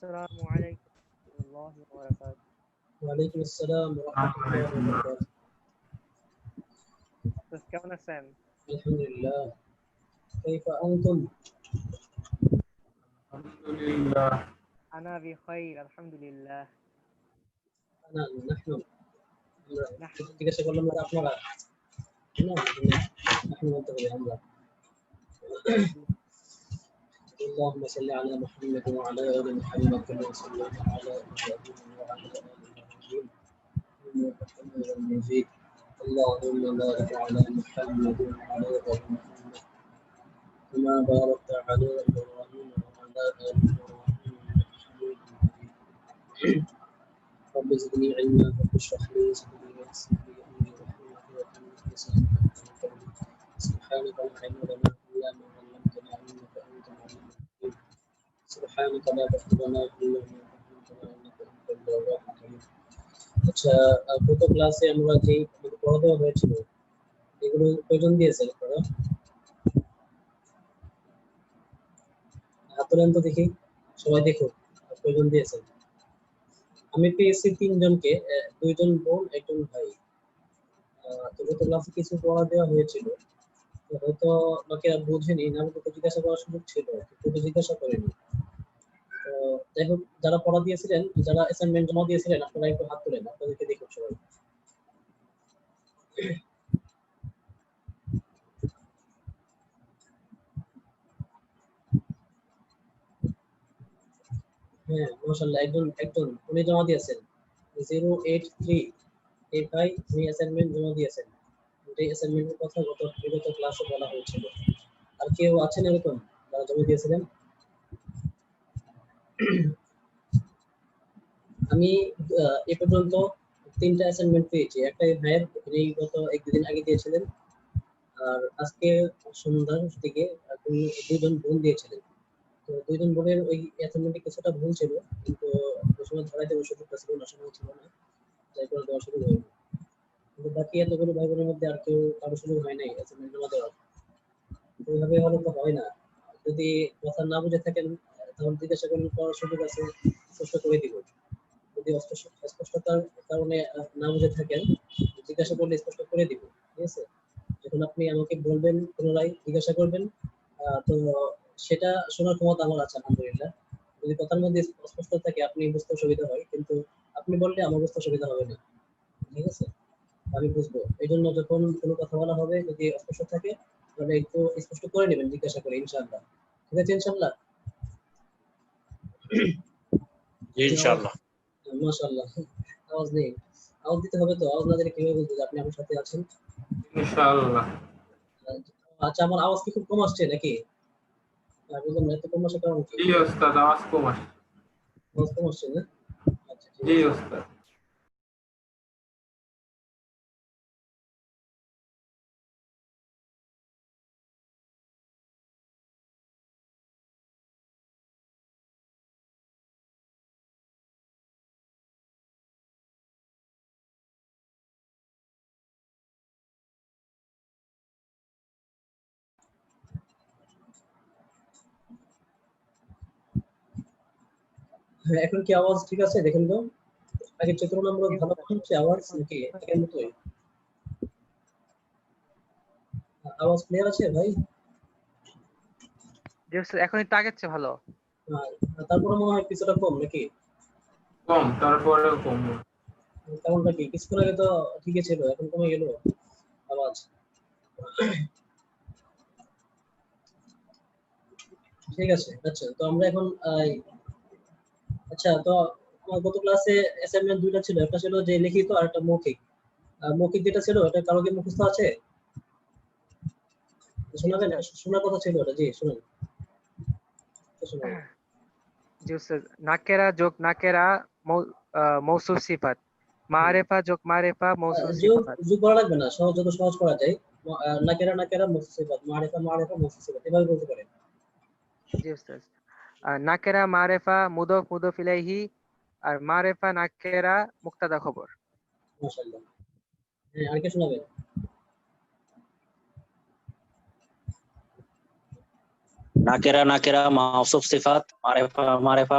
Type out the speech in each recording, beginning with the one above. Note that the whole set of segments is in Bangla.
السلام عليكم ورحمة الله وبركاته. وعليكم السلام ورحمة الله وبركاته. কেমন আছেন? الحمد لله. كيف أنتم؟ الحمد لله. أنا بخير الحمد لله. نحن نحن জিজ্ঞাসা করলাম না আপনারা نحن বলতে হবে আমরা اللهم صل على محمد وعلى آل محمد كما صليت على إبراهيم وعلى آل إبراهيم إنك حميد مجيد اللهم بارك على محمد وعلى آل محمد كما باركت على إبراهيم وعلى آل إبراهيم إنك حميد مجيد رب زدني علما رب اشرح لي صدري ويسر لي أمري واحلل عقدة من لساني يفقهوا قولي سبحانك لا علم لنا إلا ما علمتنا إنك أنت العليم الحكيم سبحانك لا تحب لنا إلا ما علمتنا إنك أنت الجواد الكريم আচ্ছা গত ক্লাসে আমরা যে পড়া দেওয়া হয়েছিল এগুলো প্রয়োজন দিয়েছেন আপনারা হাত তোলেন তো দেখি সবাই দেখো প্রয়োজন দিয়েছেন আমি পেয়েছি তিনজনকে দুইজন বোন একজন ভাই তো গত ক্লাসে কিছু পড়া দেওয়া হয়েছিল হয়তো বাকি বুঝেনি না আমাকে তো জিজ্ঞাসা করার সুযোগ ছিল কিন্তু জিজ্ঞাসা করেনি তো যাই হোক যারা পড়া দিয়েছিলেন যারা অ্যাসাইনমেন্ট জমা দিয়েছিলেন আপনারা একটু হাত তোলেন আপনাদেরকে দেখুন সবাই হ্যাঁ মাশাআল্লাহ একজন উনি জমা দিয়েছেন 083 এই ভাই উনি অ্যাসাইনমেন্ট জমা দিয়েছেন এই অ্যাসাইনমেন্টের কথা বিগত ক্লাসে বলা হয়েছিল আর কেউ আছেন এরকম যারা জমা দিয়েছিলেন আমি এ পর্যন্ত তিনটা অ্যাসাইনমেন্ট পেয়েছি একটা ভাইয়ের উনি গত একদিন আগে দিয়েছিলেন আর আজকে সন্ধ্যার দিকে দুজন বোন দিয়েছিলেন তো দুইজন বোনের ওই অ্যাসাইনমেন্টে কিছুটা ভুল ছিল কিন্তু ওই সময় ধরাই দেওয়ার সুযোগটা ছিল না সময় ছিল না যাই করে দেওয়ার সুযোগ হয়নি কিন্তু বাকি এতগুলো ভাই বোনের মধ্যে আর কেউ কারো সুযোগ হয় নাই অ্যাসাইনমেন্ট জমা দেওয়ার এইভাবে হলে তো হয় না যদি কথা না বুঝে থাকেন তাহলে জিজ্ঞাসা করলে পড়ার সুযোগ আছে স্পষ্ট করে দিব যদি অস্পষ্টতার কারণে না বুঝে থাকেন জিজ্ঞাসা করলে স্পষ্ট করে দিব ঠিক আছে যখন আপনি আমাকে বলবেন পুনরায় জিজ্ঞাসা করবেন তো সেটা শোনার ক্ষমতা আমার আছে আলহামদুলিল্লাহ যদি কথার মধ্যে অস্পষ্ট থাকে আপনি বুঝতে সুবিধা হয় কিন্তু আপনি বললে আমার বুঝতে সুবিধা হবে না ঠিক আছে আমি বুঝবো এই জন্য যখন কোনো কথা বলা হবে যদি অস্পষ্ট থাকে তাহলে একটু স্পষ্ট করে নেবেন জিজ্ঞাসা করে ইনশাআল্লাহ ঠিক আছে ইনশাআল্লাহ ইনশাআল্লাহ মাশাআল্লাহ আওয়াজ নেই আওয়াজ দিতে হবে তো আওয়াজ না দিলে কিভাবে বুঝবো আপনি আমার সাথে আছেন ইনশাআল্লাহ আচ্ছা আমার আওয়াজ কি খুব কম আসছে নাকি বুঝলাম না এত কম আসে কারণ কি জি ওস্তাদ আওয়াজ কম আসছে আওয়াজ কম আসছে না আচ্ছা ঠিক জি আছে ওস্তাদ হ্যাঁ এখন কি আওয়াজ ঠিক আছে দেখেন তো আগে চিত্র নম্বর ভালো হচ্ছে আওয়াজ নাকি আগের মতোই আওয়াজ ক্লিয়ার আছে ভাই জি স্যার এখন একটু আগের চেয়ে ভালো। তারপরে মনে হয় কিছুটা কম নাকি কম তারপরেও কম কারণটা কি কিছুক্ষণ আগে তো ঠিকই ছিল এখন কমে গেল আওয়াজ ঠিক আছে আচ্ছা তো আমরা এখন আচ্ছা তো আমার গত ক্লাসে অ্যাসাইনমেন্ট দুইটা ছিল একটা ছিল যে লিখিত আর একটা মৌখিক মৌখিক যেটা ছিল এটা কারো কি মুখস্থ আছে শোনাবেন শোনার কথা ছিল ওটা জি শুনুন জি স্যার নাকেরা যোগ নাকেরা মৌসুফ সিফাত মারেফা যোগ মারেফা মৌসুফ সিফাত যোগ করা লাগবে না সহজ যত সহজ করা যায় নাকেরা নাকেরা মৌসুফ সিফাত মারেফা মারেফা মৌসুফ সিফাত এভাবে বলতে পারেন জি স্যার নাকেরা মারেফা মুদফ মুদফ ইলাইহি আর মারেফা নাকেরা মুক্তাদা খবর মাশাআল্লাহ হ্যাঁ আর কি শোনাবেন নাকেরা নাকেরা মাউসুফ সিফাত, মারিফা মারিফা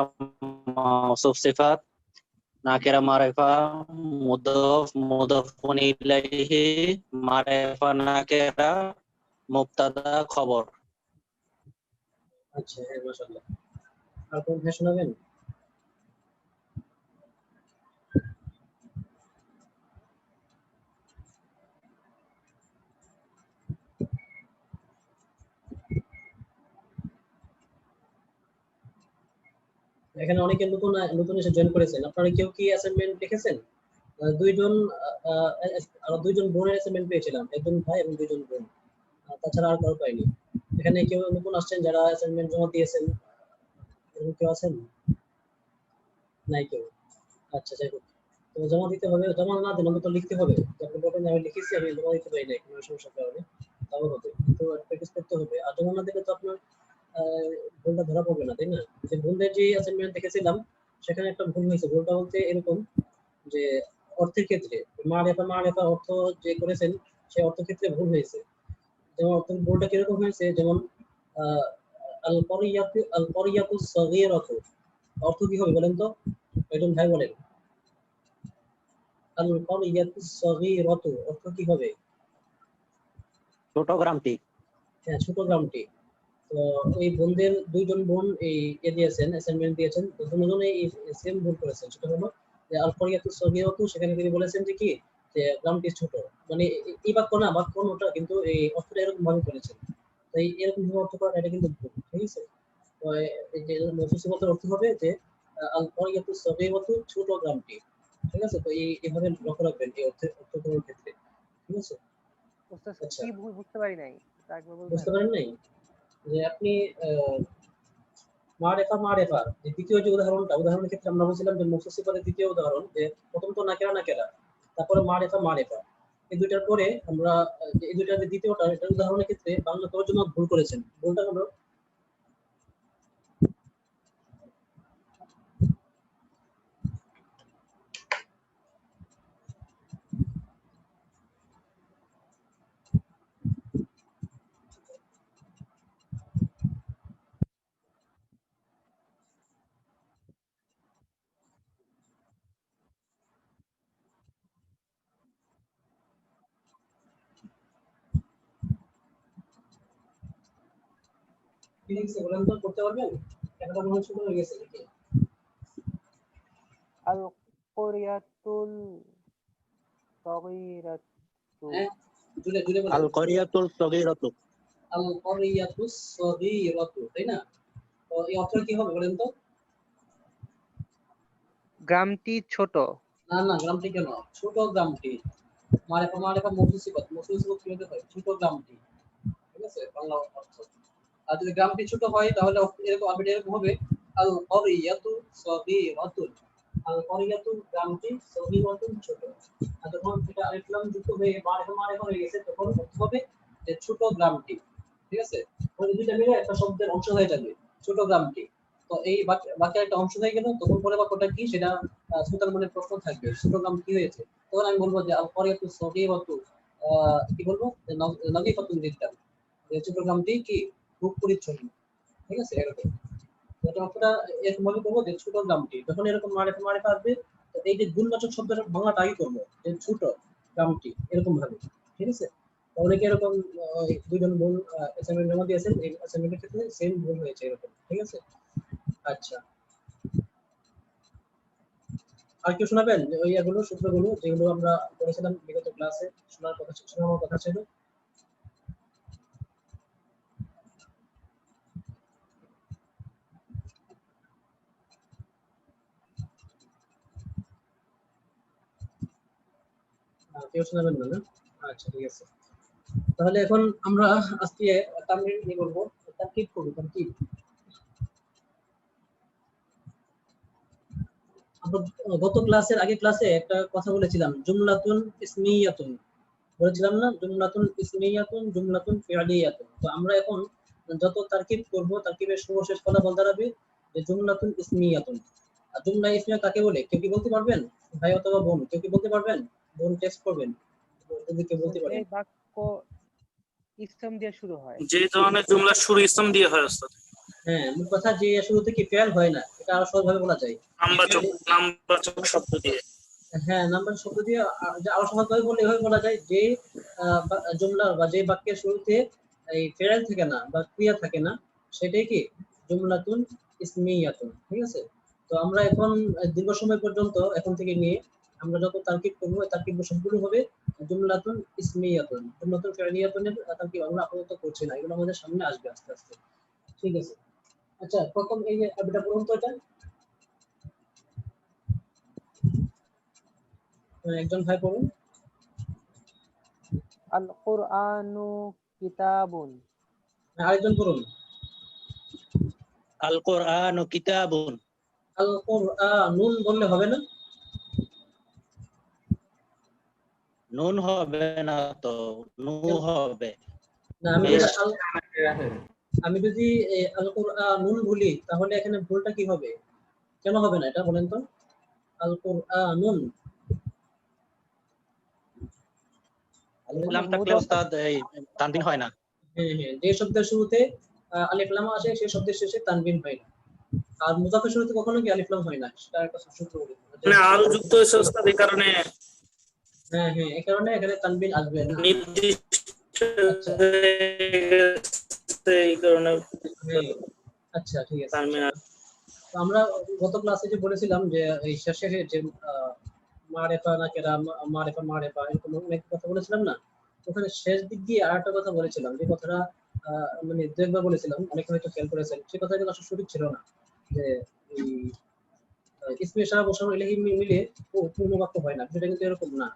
মাউসুফ সিফাত, নাকেরা মারিফা মুদাফ মুদাফুন ইলাইহি, মারিফা নাকেরা মুবতাদা খবর। আচ্ছা হ্যাঁ মাশাআল্লাহ। আর কোন ভাই শোনাবেন? এখানে অনেকে নতুন নতুন এসে জয়েন করেছেন। আপনারা কেউ কি অ্যাসাইনমেন্ট লিখেছেন? দুইজন আরো দুইজন বোনের অ্যাসাইনমেন্ট পেয়েছিলাম, একজন ভাই এবং দুইজন বোন, তাছাড়া আর কারো পাইনি। এখানে কেউ নতুন আসছেন যারা অ্যাসাইনমেন্ট জমা দিয়েছেন, এরকম কেউ আছেন? নাই কেউ। আচ্ছা যাই হোক, তো জমা দিতে হবে, জমা না দিলে অন্তত লিখতে হবে। আপনি বলবেন আমি লিখেছি, আমি জমা দিতে পারি নাই কোনো সমস্যার কারণে, তাও হবে, কিন্তু প্র্যাকটিস করতে হবে। আর জমা না দিলে তো আপনার ভুলটা ধরা পড়বে না, তাই না? যে ভুলদের যে অ্যাসাইনমেন্ট দেখেছিলাম সেখানে একটা ভুল হয়েছে। ভুলটা বলতে এরকম যে অর্থের ক্ষেত্রে মারেফা অর্থ যে করেছেন সেই অর্থ ক্ষেত্রে ভুল হয়েছে। যেমন অর্থের ভুলটা কিরকম হয়েছে, যেমন আল করিয়াতু সগীরাতু অর্থ কি হবে বলেন তো? একজন ভাই বলেন। আল করিয়াতু সগীরাতু অর্থ কি হবে? ছোট গ্রামটি। হ্যাঁ, ছোট গ্রামটি। তো এই বোনদের দুইজন বোন এই দিয়েছেন, অ্যাসাইনমেন্ট দিয়েছেন, দুজনে এই সেম ভুল করেছেন। সেটা হলো যে আল করিয়াতু সগীরাতু, সেখানে তিনি বলেছেন যে কি, যে গ্রামটি ছোট, মানে এই বাক্য না, বাক্য ওটা, কিন্তু এই অর্থটা এরকম ভাবে করেছেন। তো এরকম ভাবে অর্থ করা এটা কিন্তু ভুল, ঠিক আছে? তো এই যে মুফাসসিরদের অর্থ হবে যে আল করিয়াতু সগীরাতু ছোট গ্রামটি, ঠিক আছে? তো এইভাবে লক্ষ্য রাখবেন এই অর্থ করার ক্ষেত্রে, ঠিক আছে? উস্তাদ আচ্ছা, কি ভুল বুঝতে পারি নাই, তা একবার বলবেন? বুঝতে পারেন নাই যে আপনি মারেফা যে দ্বিতীয় যে উদাহরণের ক্ষেত্রে আমরা বলছিলাম যে মুফাসসিরের দ্বিতীয় উদাহরণ, যে প্রথম তো নাকেরা, তারপরে মারেফা, এই দুইটার পরে আমরা এই দুইটার যে দ্বিতীয়টা, এটা উদাহরণের ক্ষেত্রে বাংলা তর্জমা ভুল করেছেন। ভুলটা হলো কি লিখছে বলেন তো, করতে পারবেন? একটা মনে ছোট হয়ে গেছে নাকি? আল করিয়াতুল সগীরাতু। হ্যাঁ, জুড়ে জুড়ে বলেন। আল করিয়াতুল সগীরাতু। আল করিয়াতুস সগীরাতু, তাই না? তো এই অর্থটা কি হবে বলেন তো? গ্রামটি ছোট। না, গ্রামটি কেন? ছোট গ্রামটি। মারেফা মুফাসসিরত কিভাবে হয়? ছোট গ্রামটি, ঠিক আছে? বাংলা অর্থ। আর যদি গ্রামটি ছোট হয় তাহলে এরকম আরবিটা এরকম হবে আল করিয়াতু সগীরাতুন। আল করিয়াতু গ্রামটি, সগীরাতুন ছোট। আর যখন এটা আলিফ লাম যুক্ত হয়ে মারেফা হয়ে গেছে, তখন অর্থ হবে যে ছোট গ্রামটি, ঠিক আছে? ওই দুইটা মিলে একটা শব্দের অংশ হয়ে যাবে, ছোট গ্রামটি। তো এই বাক্যের একটা অংশ হয়ে গেল, তখন পরে বাক্যটা কি সেটা শ্রোতার মনে প্রশ্ন থাকবে, ছোট গ্রাম কি হয়েছে? তখন আমি বলবো যে আল করিয়াতু সগীরাতু, কি বলবো, নগীফাতুন জিদ্দান, যে ছোট গ্রামটি কি খুব পরিচ্ছন্ন, ঠিক আছে? এরকম এটা অর্থটা এরকম ভাবে করবো যে ছোট গ্রামটি। যখন এরকম মারেফা আসবে, তো এই যে গুণবাচক শব্দের বাংলাটা আগে করবো যে ছোট গ্রামটি, এরকম ভাবে, ঠিক আছে? তো অনেকে এরকম দুইজন বোন অ্যাসাইনমেন্ট জমা দিয়েছেন, এই অ্যাসাইনমেন্টের ক্ষেত্রে সেম ভুল হয়েছে এরকম, ঠিক আছে? আচ্ছা, আর কেউ শোনাবেন ওই এগুলো সূত্রগুলো যেগুলো আমরা পড়েছিলাম বিগত ক্লাসে, শোনার কথা ছিল? কেউ শোনাবেন না? আচ্ছা ঠিক আছে, তাহলে এখন আমরা আজকে তামরিন নিয়ে বলবো, তারকিব করব। তারকিব আমরা গত ক্লাসের আগের ক্লাসে একটা কথা বলেছিলাম, জুমলাতুন ইসমিয়াতুন বলেছিলাম না? জুমলাতুন ইসমিয়াতুন, জুমলাতুন ফি'লিয়াতুন। তো আমরা এখন যত তারকিব করব, তারকিবের সর্বশেষ ফলাফল দাঁড়াবে যে জুমলাতুন ইসমিয়াতুন। আর জুমলা ইসমিয়া কাকে বলে কেউ কি বলতে পারবেন? ভাই অথবা বোন কেউ কি বলতে পারবেন? বোন টেস্ট করবেন যদি কেউ বলতে পারেন। এই বাক্য ইসম দিয়ে শুরু হয়। যে ধরনের জুমলার শুরু ইসম দিয়ে হয় ওস্তাদ। হ্যাঁ, মোট কথা যে শুরুতে কি ফেল হয় না, এটা আরো সহজভাবে বলা যায়। নামবাচক শব্দ দিয়ে। হ্যাঁ, নাম্বার শব্দ দিয়ে যে আরো সহজভাবে বললে এভাবে বলা যায় যে জুমলা বা যে বাক্যের শুরুতে এই ফেল থাকে না বা ক্রিয়া থাকে না, সেটাই কি জুমলাতুন ইসমিয়াতুন। ঠিক আছে? তো আমরা এখন দীর্ঘ সময় পর্যন্ত এখন থেকে নিয়ে আমরা যত তারকিব করবো, তারকিব সবগুলো হবে জুমলাতুন ইসমিয়াতুন। জুমলাতুন ফি'লিয়াতুনের তারকিব আমরা আপাতত করছি না, এগুলো আমাদের সামনে আসবে আস্তে আস্তে। ঠিক আছে? আচ্ছা, প্রথম এই যে এটা পড়ুন তো, এটা একজন ভাই পড়ুন। আল কুরআনু কিতাবুন। আরেকজন পড়ুন। আল কোরআনু কিতাবুন। আল কুরআনুন বললে হবে না? নুন হবে না তো, নু হবে। না, আমি যদি আল কুরআনুন বলি তাহলে এখানে ভুলটা কি হবে? কেন হবে না এটা বলেন তো? আল কুরআনুন আলিফ লাম থাকলে ওস্তাদ এই তানবিন হয় না। হ্যাঁ হ্যাঁ, যে শব্দের শুরুতে আলিফ লাম আসে সেই শব্দের শেষে তানবিন হয় না। আর মুযাফের শুরুতে কখনো কি আলিফ লাম হয় না, সেটা একটা সূত্র বলি। মানে আল যুক্ত হয়েছে ওস্তাদ, এই কারণে হ্যাঁ হ্যাঁ, এই কারণে এখানে তানবিন আসবে না। নির্দিষ্ট আচ্ছা এই কারণে হ্যাঁ, আচ্ছা ঠিক আছে। তানবিন। তো আমরা গত ক্লাসে যে বলেছিলাম যে এই শেষে যে মারেফা নাকেরা মারেফা এরকম অনেক কথা বলেছিলাম না? ওখানে শেষ দিক দিয়ে আরেকটা কথা বলেছিলাম, যে কথাটা মানে দু একবার বলেছিলাম, অনেকে হয়তো খেয়াল করেছেন, সে কথা কিন্তু আসলে সঠিক ছিল না। যে এই ইসমে ইশারা বসানো ইলাহি মিলে পূর্ণ বাক্য হয় না, সেটা কিন্তু এরকম না।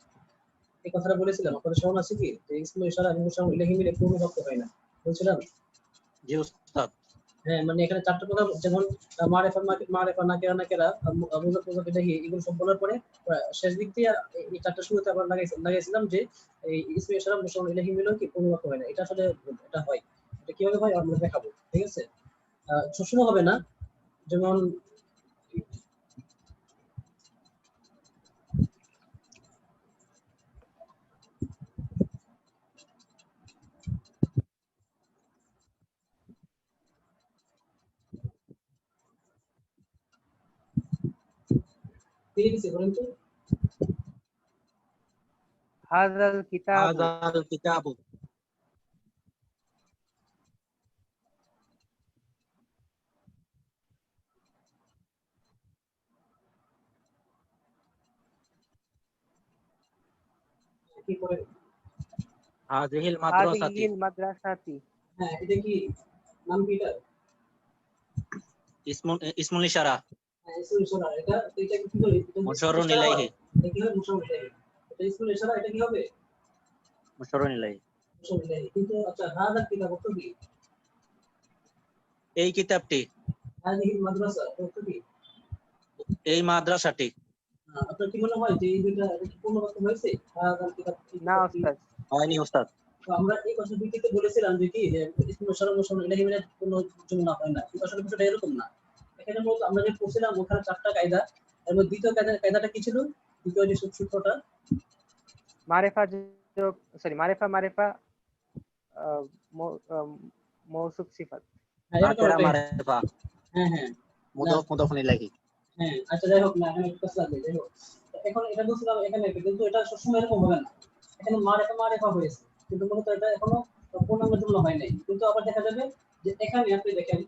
এই কথাটা বলেছিলাম, আপনাদের স্মরণ আছে কি? যে ইসমে ইশারা এবং বসানো ইলাহি মিলে পূর্ণ বাক্য হয় না, বলছিলাম। জি ওস্তাদ। হ্যাঁ, মানে এখানে চারটা কথা, যেমন মারেফা নাকেরা মুযাফ মুযাফ ইলাইহি, এগুলো সব বলার পরে শেষ দিক দিয়ে এই চারটা শুরুতে আবার লাগাইছিলাম যে এই ইসমে ইশারা মুশার ইলাইহি মিলেও কি পূর্ণ বাক্য হয় না। এটা আসলে ভুল, এটা হয়। এটা কিভাবে হয় আমরা দেখাবো। ঠিক আছে? সবসময় হবে না। যেমন দিয়ে দিছি, বলেন তো। হাযাল কিতাবু। হাযাল কিতাবু। কি করে? হাযিহিল মাদ্রাসাতি। হাযিহিল মাদ্রাসাতি। হ্যাঁ, এটা কি নাম কি এটা? ইসমুল ইশারা। হ্যাঁ, ইসমুল ইশারা। এটা কি বলি? মুশাররুন ইলাইহি। এটা কি হবে? মুশাররুন ইলাইহি। এটা ইসমুল ইশারা, এটা কি হবে? মুশাররুন ইলাইহি। মুশাররুন ইলাইহি। কিন্তু আচ্ছা, হাযা কিতাব অর্থ কি? এই কিতাবটি, হাযিহিল মাদ্রাসা অর্থ কি? এই মাদ্রাসাটি। আপনার কি মনে হয় যে এই দুইটা পূর্ণ বাক্য হয়েছে? হাযাল কিতাব। না ওস্তাদ। হয়নি ওস্তাদ। তো আমরা এই কথা ভিত্তিতে বলেছিলাম যে কি, যে ইসমুল ইশারা মুশাররুন ইলাইহি মিলে কোনো জুমলা হয় না। কিন্তু আসলে বিষয়টা এরকম না। এখানে মূলত আমরা যে পড়ছিলাম ওখানে চারটা কায়দা, এর মধ্যে দ্বিতীয় কায়দাটা কি ছিল? দ্বিতীয় যে সূত্রটা মারেফা মারেফা মৌসুফ সিফাত। নাকেরা মারিফা হ্যাঁ হ্যাঁ মুদাফ মুদাফুন ইলাইহি। হ্যাঁ, আচ্ছা যাই হোক না, এখানে একটু কাজ লাগবে, যাই হোক। এখন এটা বলছিলাম এখানে, কিন্তু এটা সবসময় এরকম হবে না। এখানে মারেফা হয়েছে, কিন্তু মূলত এটা এখনো পূর্ণাঙ্গ জুমলা হয় নাই। কিন্তু আবার দেখা যাবে যে এখানে আপনি দেখেন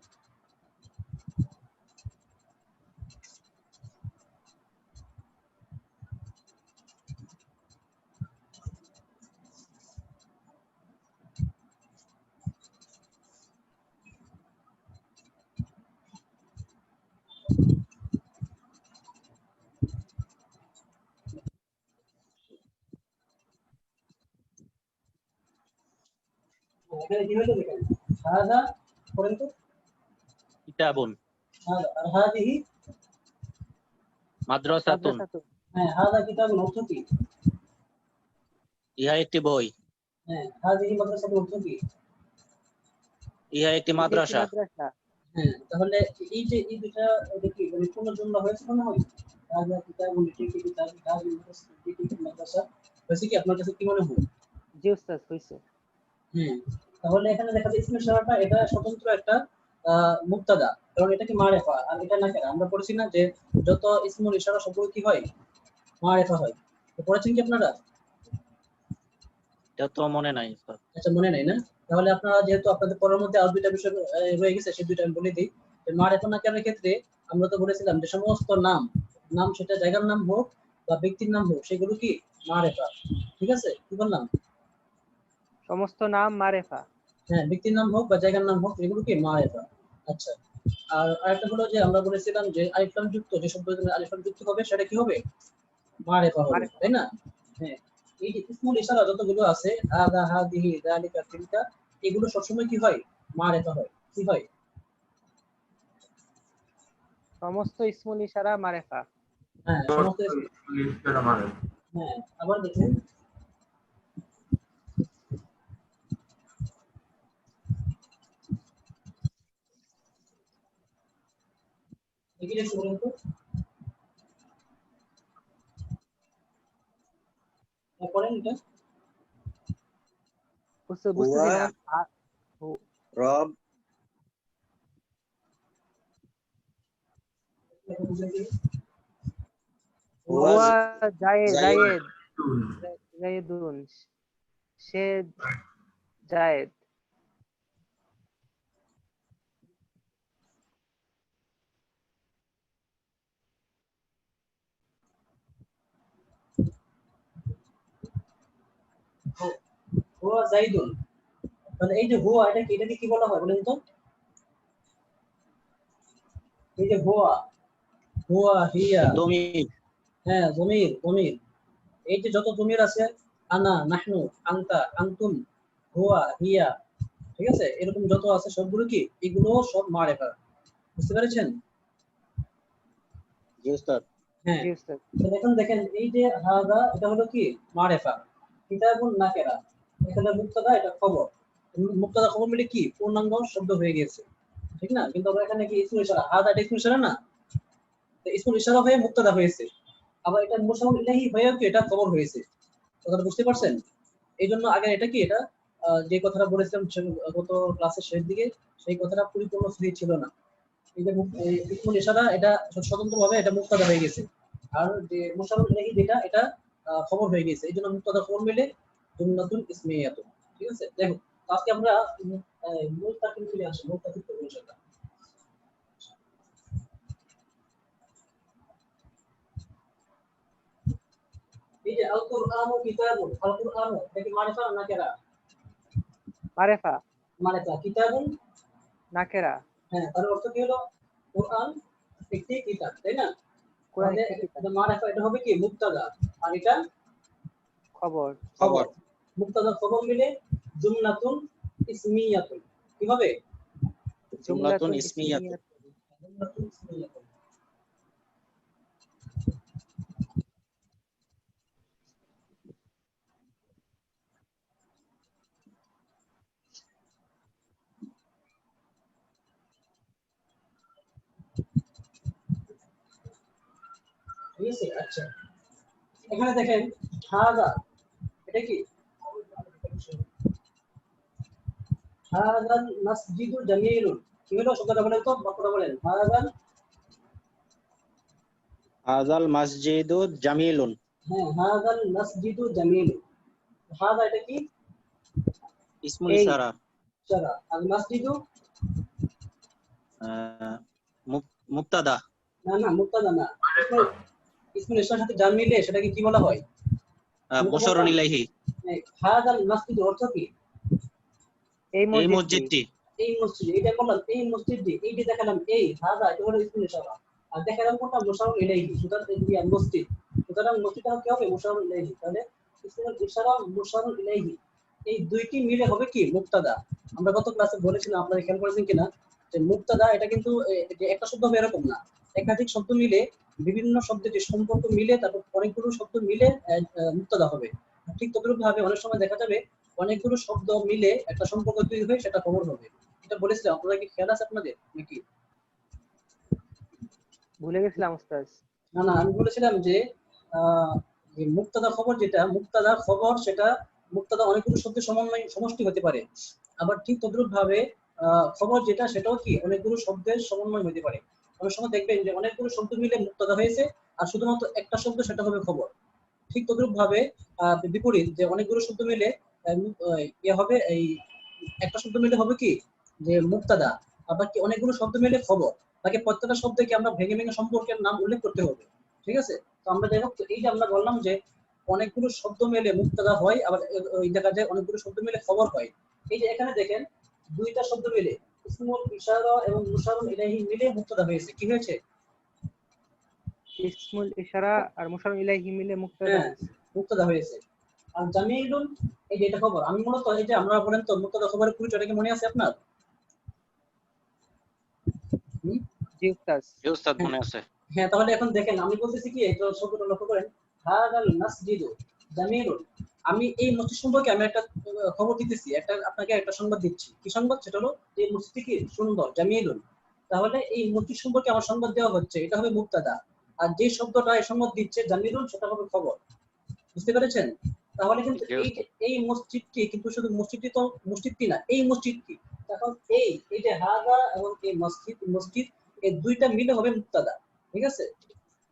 এখানে কি হলো, দেখেন হাযা করেন তো, কিতাবুন হাযা আর হাযিহি। মাদ্রাসাতুন। হ্যাঁ, হাযা কিতাবুন অর্থ কি? ইহা একটি বই। হ্যাঁ, হাযিহি মাদ্রাসাতুন অর্থ কি? ইহা একটি মাদ্রাসা। হ্যাঁ, তাহলে এই যে এই দুটা, এটা কি মানে পূর্ণ জুমলা হয়েছে মনে হয়? হাযা কিতাবুন লিখি কিতাব, হাযিহি মাদ্রাসা হয়েছে কি? আপনার কাছে কি মনে হয়? জি ওস্তাদ হইছে। হ্যাঁ, তাহলে এখানে দেখা যায় ইসমে ইশারাটা এটা স্বতন্ত্র একটা মুক্তাদা, কারণ এটা কি মারিফা আর এটা নাকেরা। আমরা পড়েছি না যে যত ইসমুল ইশারা সবগুলো কি হয়, মারিফা হয়। তো পড়েছেন কি আপনারা? এটা তো মনে নাই স্যার। আচ্ছা, মনে নাই না? তাহলে আপনারা যেহেতু আপনাদের পড়ার মধ্যে আর দুইটা বিষয় রয়ে গেছে, সেই দুইটা আমি বলে দিই। মারিফা নাকেরার ক্ষেত্রে আমরা তো বলেছিলাম যে সমস্ত নাম সেটা জায়গার নাম হোক বা ব্যক্তির নাম হোক, সেগুলো কি মারিফা। ঠিক আছে, কি বললাম? সমস্ত নাম মারেফা। হ্যাঁ, ব্যক্তির নাম হোক বা জায়গার নাম হোক, এগুলো কি মারিফা। আচ্ছা, আর আরেকটা হলো যে আমরা বলেছিলাম যে আলিফ লাম যুক্ত যে শব্দ আলিফ লাম যুক্ত হবে সেটা কি হবে, মারিফা হবে, মারেফা তাই না? হ্যাঁ, এই যে ইসমুল ইশারা যতগুলো আছে, হাদা হাদিহি যালিকা তিলকা, এগুলো সবসময় কি হয়, মারিফা হয়। কি হয়? সমস্ত ইসমুল ইশারা মারেফা। হ্যাঁ, সমস্ত লিস্টের মানে হ্যাঁ, আবার দেখেন কি লিখছে বলুন তো? পড়েন এটা। বুঝতেছি না। রব হুয়া জায়েদ জায়েদুন, সে জায়েদ। হুয়া জাইদুন, তাহলে এই যে হুয়া, এটাকে কি বলা হয় বলেন তো? এই যে হুয়া, হুয়া হিয়া, দমির। হ্যাঁ জমির। এই যে যত জমির আছে, আনা নাহনু আনতা আনতুম হুয়া হিয়া, ঠিক আছে, এরকম যত আছে সবগুলো কি, এগুলো সব মারিফা। বুঝতে পেরেছেন? জি স্যার। হ্যাঁ, জি উস্তাদ। তো দেখেন এই যে হাদা, এটা হলো কি মারিফা। কিতাবুন নাকেরা, এখানে মুক্তাদা, এটা খবর। মুক্তাদা খবর মিলে কি পূর্ণাঙ্গ শব্দ হয়ে গেছে, ঠিক না? কিন্তু আমরা এখানে কি ইসমুল ইশারা, হাদা এটা ইসমুল ইশারা না, তো ইসমুল ইশারা হয়ে মুক্তাদা হয়েছে। আবার এটা মুরসালুন ইলাইহি হয়েও কি এটা খবর হয়েছে। কথাটা বুঝতে পারছেন? এই জন্য আগে এটা কি, এটা যে কথাটা বলেছিলাম গত ক্লাসের শেষ দিকে, সেই কথাটা পরিপূর্ণ ফ্রি ছিল না। এই যে ইসমুল ইশারা এটা স্বতন্ত্রভাবে এটা মুক্তাদা হয়ে গেছে, আর যে মুরসালুন ইলাইহি যেটা, এটা খবর হয়ে গেছে। এই জন্য মুক্তাদা খবর মিলে জুমলাতুল ইসমিয়াতুন। ঠিক আছে, দেখো আজকে আমরা মূল তাকিদ ফিরে আসি, মূল তাকিদ করব ইনশাআল্লাহ। এই যে আল কুরআনু কিতাবুন, আল কুরআনু এটা কি মারিফা না নাকেরা? মারেফা মারিফা। কিতাবুন নাকেরা। হ্যাঁ, তার অর্থ কি হলো, কুরআন একটি কিতাব, তাই না? কোরআন তাহলে একটি কিতাব। এটা মারিফা, এটা হবে কি মুবতাদা, আর এটা খবর। খবর। মুবতাদা খবর মিলে জুমলাতুন ইসমিয়াতুন। কি হবে? জুমলাতুন ইসমিয়াতুন। জুমলাতুন ইসমিয়াতুন। ঠিক আছে, আচ্ছা এখানে দেখেন হাদা, এটা কি হাদাল মাসজিদু জামিলুন, কি হলো শব্দটা বলেন তো, বাক্যটা বলেন। হাযাল মাসজিদু জামিলুন। হ্যাঁ, হাদাল মাসজিদু জামিলুন। হাদা এটা কি, ইসমুল এই ইশারা। ইশারা, আর মাসজিদু মুবতাদা। না মুবতাদা না, ইসমুল ইশারার সাথে যা মিলে সেটাকে কি বলা হয়, মুশাররুন ইলাইহি। হাদাল মাসজিদ অর্থ কি, এই এই মসজিদটি। মসজিদটি। এই মসজিদ, এটা বললাম এই মসজিদটি, এই যে দেখালাম এই হাদা, এটা হলো ইসমুল ইশারা, আর দেখালাম কোনটা, মুশাররুন ইলাইহি। সুতরাং এই যে মসজিদ, সুতরাং মসজিদটা কি হবে, মুশাররুন ইলাইহি। তাহলে ইসমুল ইশারা, মুশাররুন ইলাইহি, এই দুইটি মিলে হবে কি মুবতাদা। আমরা গত ক্লাসে বলেছিলাম, আপনারা খেয়াল করেছেন কিনা, যে মুবতাদা এটা কিন্তু যে একটা শব্দ হবে এরকম না, একাধিক শব্দ মিলে, বিভিন্ন শব্দের যে সম্পর্ক মিলে, তারপর অনেকগুলো শব্দ মিলে মুবতাদা হবে। ঠিক তদ্রূপ ভাবে অনেক সময় দেখা যাবে অনেকগুলো শব্দ মিলে একটা সম্পর্ক তৈরি হয়ে সেটা খবর হবে। এটা বলেছিলাম, আপনারা কি খেয়াল আছে আপনাদের নাকি? ভুলে গেছিলাম উস্তাদ। না আমি বলেছিলাম যে যে মুক্তাদা খবর, যেটা মুক্তাদা খবর সেটা মুক্তাদা অনেকগুলো শব্দের সমষ্টি হতে পারে। আবার ঠিক তদ্রুপ ভাবে খবর যেটা সেটাও কি অনেকগুলো শব্দের সমন্বয় হতে পারে। অনেক সময় দেখবেন যে অনেকগুলো শব্দ মিলে মুক্তাদা হয়েছে আর শুধুমাত্র একটা শব্দ সেটা হবে খবর। ঠিক তদ্রুপ ভাবে বিপরীত যে অনেকগুলো শব্দ মিলে হবে এই একটা শব্দ মিলে হবে কি যে মুক্তাদা, আবার কি অনেকগুলো শব্দ মিলে খবর। তাকে প্রত্যেকটা শব্দকে আমরা ভেঙে ভেঙে সম্পর্কের নাম উল্লেখ করতে হবে। ঠিক আছে? তো আমরা যাই হোক, এই যে আমরা বললাম যে অনেকগুলো শব্দ মিলে মুক্তাদা হয়, আবার ওই দেখা যায় অনেকগুলো শব্দ মিলে খবর হয়। এই যে এখানে দেখেন দুইটা শব্দ মিলে ইসমুল ইশারা এবং মুশারুন ইলাইহি মিলে মুক্তাদা হয়েছে। কি হয়েছে? ইসমুল ইশারা আর মুশারুন ইলাইহি মিলে মুক্তাদা হ্যাঁ, হয়েছে। মুক্তাদা হয়েছে। আর জামিলুন এই যে এটা খবর। আমি মূলত এই যে আমরা বলেন তো মুক্তাদা খবরের পরিচয়টা কি মনে আছে আপনার? জি উস্তাদ। জি উস্তাদ মনে আছে। হ্যাঁ, তাহলে এখন দেখেন আমি বলতেছি কি এই শব্দটা লক্ষ্য করেন, হাদাল মাসজিদু জামিলুন। আমি এই মসজিদ সম্পর্কে আমি একটা খবর দিতেছি, একটা আপনাকে একটা সংবাদ দিচ্ছি। কি সংবাদ? সেটা হলো এই মসজিদটি কি সুন্দর, জামিলুন। তাহলে এই মসজিদ সম্পর্কে আমার সংবাদ দেওয়া হচ্ছে, এটা হবে মুক্তাদা। আর যে শব্দটা এই সংবাদ দিচ্ছে জামিলুন, সেটা হবে খবর। বুঝতে পেরেছেন? তাহলে কিন্তু এই মসজিদটি কিন্তু শুধু মসজিদটি না, এই মসজিদটি। এখন এই যে হাদা এবং এই মসজিদ এই দুইটা মিলে হবে মুক্তাদা। ঠিক আছে?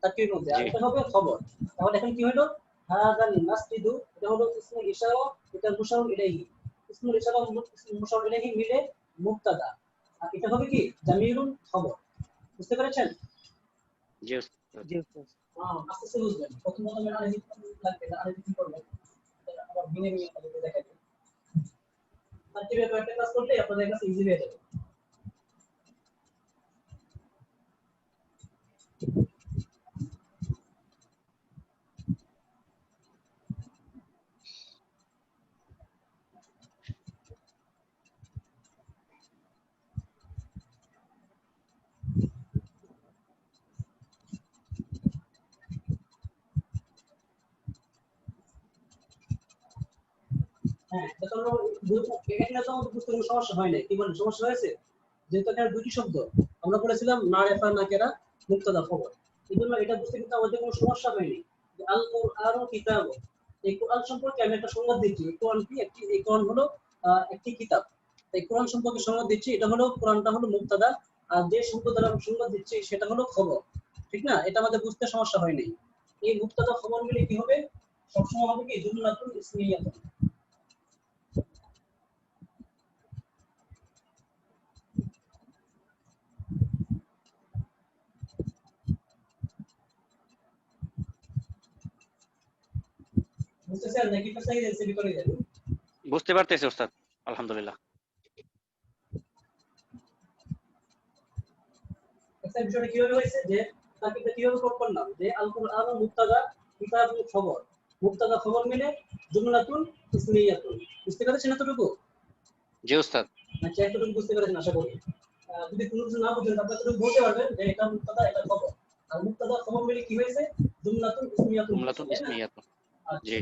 তার মধ্যে আর এটা হবে খবর। তাহলে এখন কি হলো? হাদাল মাসজিদু, এটা হলো ইসমুল ইশারা, এটা মুশারুন ইলাইহি। ইসমুল ইশারা ও মুশারুন ইলাইহি মিলে মুক্তাদা। আর এটা হবে কি জামিলুন, খবর। বুঝতে পেরেছেন? জি উস্তাদ। জি উস্তাদ। আস্তে আস্তে বুঝবেন। প্রথম আরেকটি লাগবে না, আরেকটি কি করবেন? আবার ভেঙে ভেঙে আপনাদেরকে দেখাচ্ছি। আর কিভাবে একটা কাজ করলে আপনাদের কাছে ইজি হয়ে যাবে। হ্যাঁ, এটা হলো এখানে তো আমাদের বুঝতে কোনো সমস্যা হয় নাই। কি বলেন, সমস্যা হয়েছে? যেহেতু এখানে দুটি শব্দ আমরা বলেছিলাম মারিফা নাকেরা মুক্তাদা খবর, এই জন্য এটা বুঝতে কিন্তু আমাদের কোনো সমস্যা হয়নি। যে আল কোরআন ও কিতাব, এই কোরআন সম্পর্কে আমি একটা সংবাদ দিচ্ছি। কোরআন কি? এই কোরআন হলো একটি কিতাব। এই কোরআন সম্পর্কে সংবাদ দিচ্ছি, এটা হলো কোরআনটা হলো মুক্তাদা, আর যে শব্দ দ্বারা আমি সংবাদ দিচ্ছি সেটা হলো খবর। ঠিক না? এটা আমাদের বুঝতে সমস্যা হয়নি। এই মুক্তাদা খবর মিলে কি হবে? সবসময় হবে কি জুমলাতুন ইসমিয়াতুন। বুঝতেছেন নাকি? তো সেই রেসিপি করে দেন। বুঝতে পারতেছি উস্তাদ, আলহামদুলিল্লাহ। একটা বিষয়টা কিভাবে হয়েছে যে তাকে কিভাবে কোড করলাম যে আল কোরআন মুক্তাদা কিতাব খবর, মুক্তাদা খবর মিলে জুমলাতুন ইসমিয়াতুন। বুঝতে পেরেছেন এতটুকু? জি উস্তাদ। আচ্ছা, এতটুকু বুঝতে পেরেছেন আশা করি। যদি কোনো কিছু না বুঝেন তাহলে এতটুকু বলতে পারবেন যে এটা মুক্তাদা, এটা খবর। আর মুক্তাদা খবর মিলে কি হয়েছে? জুমলাতুন ইসমিয়াতুন। জুমলাতুন ইসমিয়াতুন। জি।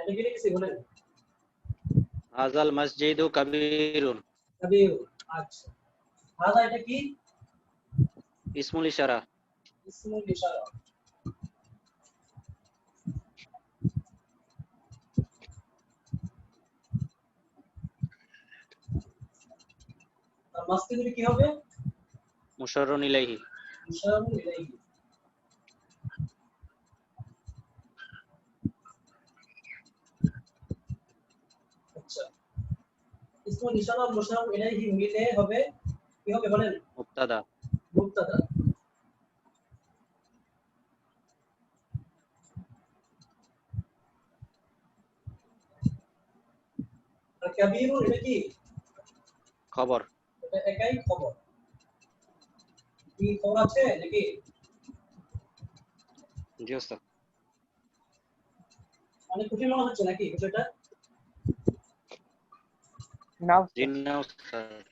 এটা কি লিখেছি বলেন? হাযাল মাসজিদু কাবীরুন। কাবীর। আচ্ছা, হাদা এটা কি? ইসমুল ইশারা। ইসমুল ইশারা। আর মাসজিদে কি হবে? মুশাররুন ইলাইহি। মুশাররুন ইলাইহি। আচ্ছা, ইসমুল ইশারা আর মুশাররুন ইলাইহি মিলে হবে কি হবে বলেন? মুবতাদা। মুবতাদা। আর কাবীরুন এটা কি? খবর। এটা একাই খবর। কি খবর আছে নাকি? জি উস্তাদ। অনেক কঠিন মনে হচ্ছে নাকি বিষয়টা? না জি উস্তাদ। না উস্তাদ।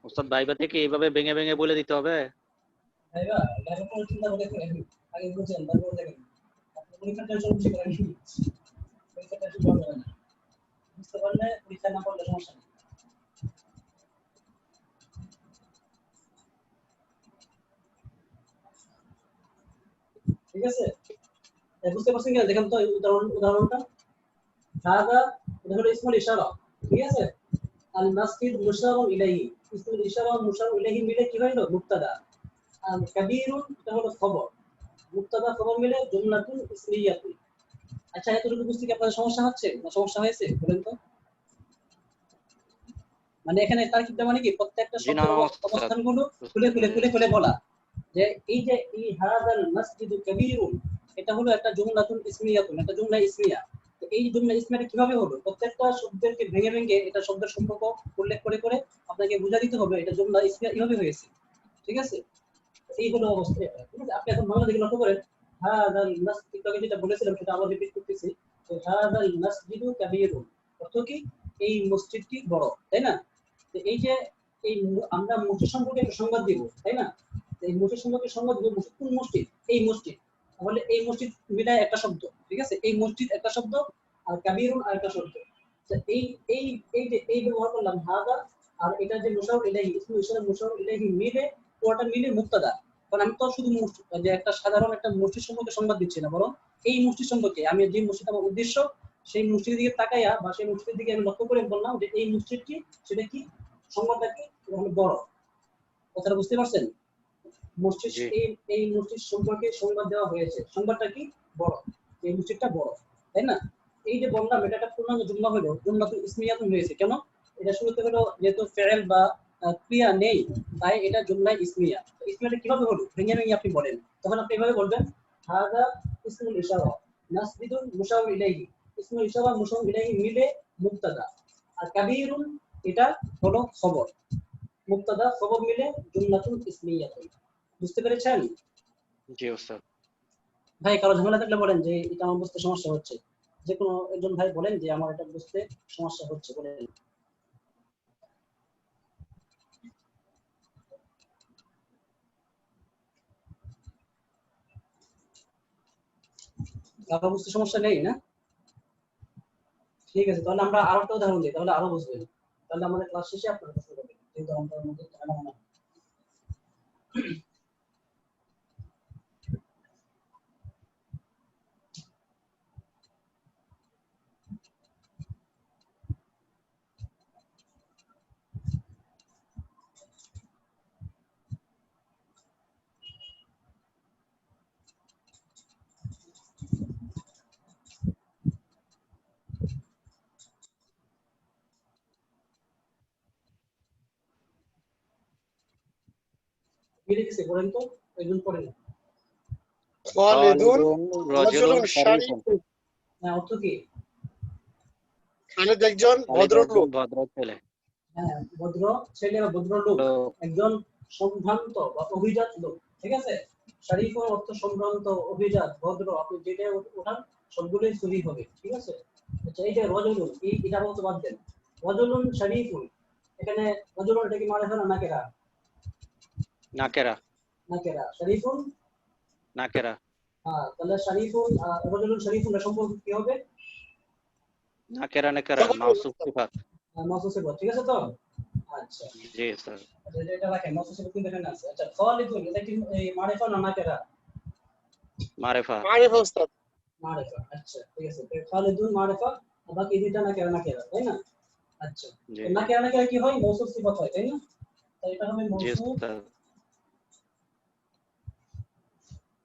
ওস্তাদ ভাইবা থেকে এইভাবে ভেঙে ভেঙে বলে দিতে হবে? ভাইবা ভাইবা কোনো চিন্তা করে আগে বুঝেন তারপর দেখেন আপনি পরীক্ষার টেনশন বেশি করেন পরীক্ষার টেনশন করবেন না বুঝতে পারলে পরীক্ষা না পড়লে সমস্যা নেই ঠিক আছে বুঝতে পারছেন কিনা দেখেন তো উদাহরণটা হাদা এটা হলো ইসমুল ইশারা ঠিক আছে আল মাসজিদ মুশারুন ইলাইহি ইসমুল ইশারা মুশারুন ইলাইহি মিলে কি হলো মুবতাদা আল কাবীরুন এটা হলো খবর মুবতাদা খবর মিলে জুমলাতুন ইসমিয়াতুন আচ্ছা এতটুকু বুঝতে কি আপনাদের সমস্যা হচ্ছে না সমস্যা হয়েছে বলেন তো মানে এখানে তারকিবটা মানে কি প্রত্যেকটা শব্দের অবস্থানগুলো খুলে বলা যে এই যে এই হাদাল মাসজিদু কাবীরুন এটা হলো একটা জুমলাতুন ইসমিয়াতুন একটা জুমলা ইসমিয়া তো এই জুমলা ইসমিয়াটা কিভাবে হলো প্রত্যেকটা শব্দকে ভেঙে ভেঙে এটা শব্দের সম্পর্ক উল্লেখ করে করে আপনাকে বুঝা দিতে হবে এটা জুমলা ইসমিয়া কিভাবে হয়েছে ঠিক আছে এই হলো অবস্থা এটা ঠিক আছে আপনি এখন বাংলা দিকে লক্ষ্য করেন হাদাল মাসজিদ আগে যেটা বলেছিলাম সেটা আবার রিপিট করতেছি যে হাদাল মাসজিদু কাবীরুন অর্থ কি এই মসজিদটি বড় তাই না তো এই যে এই আমরা মসজিদ সম্পর্কে একটা সংবাদ দিব তাই না এই মসজিদ সম্পর্কে সংবাদ দিব মসজিদ কোন মসজিদ এই মসজিদ তাহলে এই মসজিদ মিলায় একটা শব্দ ঠিক আছে এই মসজিদ একটা শব্দ আর কাবীরুন আরেকটা শব্দ তো এই ব্যবহার করলাম হাদা আর এটা যে মুশাউর ইলাইহি ইসমু ইশারা মুশাউর ইলাইহি মিলে ওটা মিলে মুবতাদা কারণ আমি তো শুধু যে একটা সাধারণ একটা মসজিদ সম্পর্কে সংবাদ দিচ্ছি না বরং এই মসজিদ সম্পর্কে আমি যে মসজিদ আমার উদ্দেশ্য সেই মসজিদের দিকে তাকাইয়া বা সেই মসজিদের দিকে আমি লক্ষ্য করে বললাম যে এই মসজিদটি সেটা কি সংবাদটা কি বড় কথাটা বুঝতে পারছেন মসজিদ এই মসজিদ সম্পর্কে সংবাদ দেওয়া হয়েছে সংবাদটা কি বড় এই মসজিদটা বড় তাই না এই যে বললাম এটা একটা পূর্ণাঙ্গ জুমলা হলো জুমলাতুল ইসমিয়াতুন হয়েছে কেন এটা শুরুতে হলো যেহেতু ফেরেল বা ক্রিয়া নেই তাই এটা জুমলা ইসমিয়া তো ইসমিয়াটা কিভাবে হলো ভেঙে ভেঙে আপনি বলেন তখন আপনি এভাবে বলবেন হাদা ইসমুল ইশারা মাসজিদুন মুশাউর ইলাইহি ইসমুল ইশারা মুশাউর ইলাইহি মিলে মুবতাদা আর কাবীরুন এটা হলো খবর মুবতাদা খবর মিলে জুমলাতুল ইসমিয়াতুন বুঝতে পেরেছেন জি ওস্তাদ ভাই কারো ঝামেলা থাকলে বলেন যে এটা আমার বুঝতে সমস্যা হচ্ছে যে কোনো একজন ভাই বলেন যে আমার এটা বুঝতে সমস্যা হচ্ছে বলেন কারো বুঝতে সমস্যা নেই না ঠিক আছে তাহলে আমরা আরো একটা উদাহরণ দিই তাহলে আরো বুঝবেন তাহলে আমাদের ক্লাস শেষে আপনারা প্রশ্ন করবেন এই উদাহরণটার মধ্যে জানা না লিখেছে পড়েন তো একজন পড়েন খালিদুন রাজুলুন শারীফুন হ্যাঁ অর্থ কি খালিদ একজন ভদ্রলোক ভদ্র ছেলে হ্যাঁ ভদ্র ছেলে বা ভদ্রলোক একজন সম্ভ্রান্ত বা অভিজাত লোক ঠিক আছে শারীফুন অর্থ সম্ভ্রান্ত অভিজাত ভদ্র আপনি যেটা ওঠান সবগুলোই সহি হবে ঠিক আছে আচ্ছা এই যে রাজুলুন এই এটা বলতে বাদ দেন রাজুলুন শারীফুন এখানে রাজুলুন এটা কি মারিফা না নাকেরা নাকেরা শারীফুন নাকেরা হ্যাঁ তাহলে শারীফুন রাজুলুন শারীফুন এর সম্পর্ক কি হবে নাকেরা মাউসুফ সিফাত মাউসুফ সিফাত ঠিক আছে তো আচ্ছা জি স্যার এটা রাখেন মাউসুফ সিফাত কিন্তু এখানে আছে আচ্ছা খালিদুন এটা কি মারিফা না নাকেরা মারিফা উস্তাদ মারিফা আচ্ছা ঠিক আছে খালিদুন মারিফা বাকি দুইটা নাকেরা তাই না আচ্ছা নাকেরা কি হয় মাউসুফ সিফাত হয় তাই না তাই এটা হবে মাউসুফ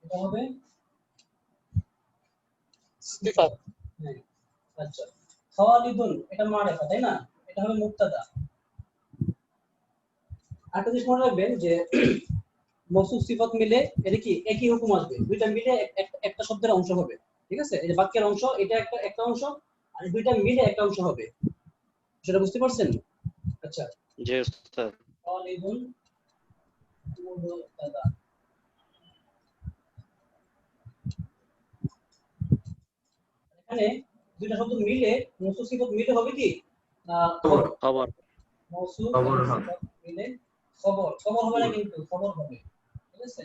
এটা হবে সিফাত আচ্ছা খালিদুন এটা মারিফা তাই না এটা হবে মুবতাদা আরেকটা জিনিস মনে রাখবেন যে মৌসুফ সিফাত মিলে এটা কি একই হুকুম আসবে দুইটা মিলে একটা শব্দের অংশ হবে ঠিক আছে এই যে বাক্যের অংশ এটা একটা অংশ আর দুইটা মিলে একটা অংশ হবে সেটা বুঝতে পারছেন আচ্ছা জি স্যার খালিদুন মুবতাদা এখানে দুইটা শব্দ মিলে মৌসুফ সিফাত মিলে হবে কি খবর মৌসুফ খবর মিলে খবর খবর হবে না কিন্তু খবর হবে, ঠিক আছে?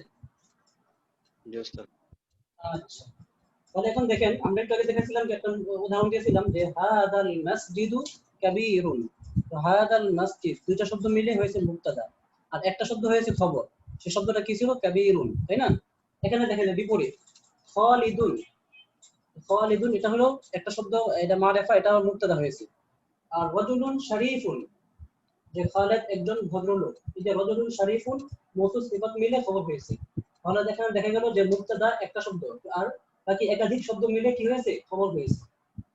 জি ওস্তাদ। আচ্ছা, তাহলে এখন দেখেন আমরা একটু আগে দেখেছিলাম যে একটা উদাহরণ দিয়েছিলাম যে হাদাল মাসজিদু কাবীরুন। তো হাদাল মাসজিদ দুইটা শব্দ মিলে হয়েছে মুবতাদা, আর একটা শব্দ হয়েছে খবর। সেই শব্দটা কি ছিল? কাবীরুন, তাই না? এখানে দেখেন যে বিপরীত খালিদুন। খালিদুন এটা হলো একটা শব্দ, এটা মারিফা, এটা মুবতাদা হয়েছে। আর রাজুলুন শরীফুন, যে খালেদ একজন ভদ্রলোক, এই যে রাজুলুন শরীফুন মওসুফ সিফাত মিলে খবর হয়েছে। তাহলে দেখা গেল যে মুবতাদা একটা শব্দ আর বাকি একাধিক শব্দ মিলে কি হয়েছে? খবর হয়েছে।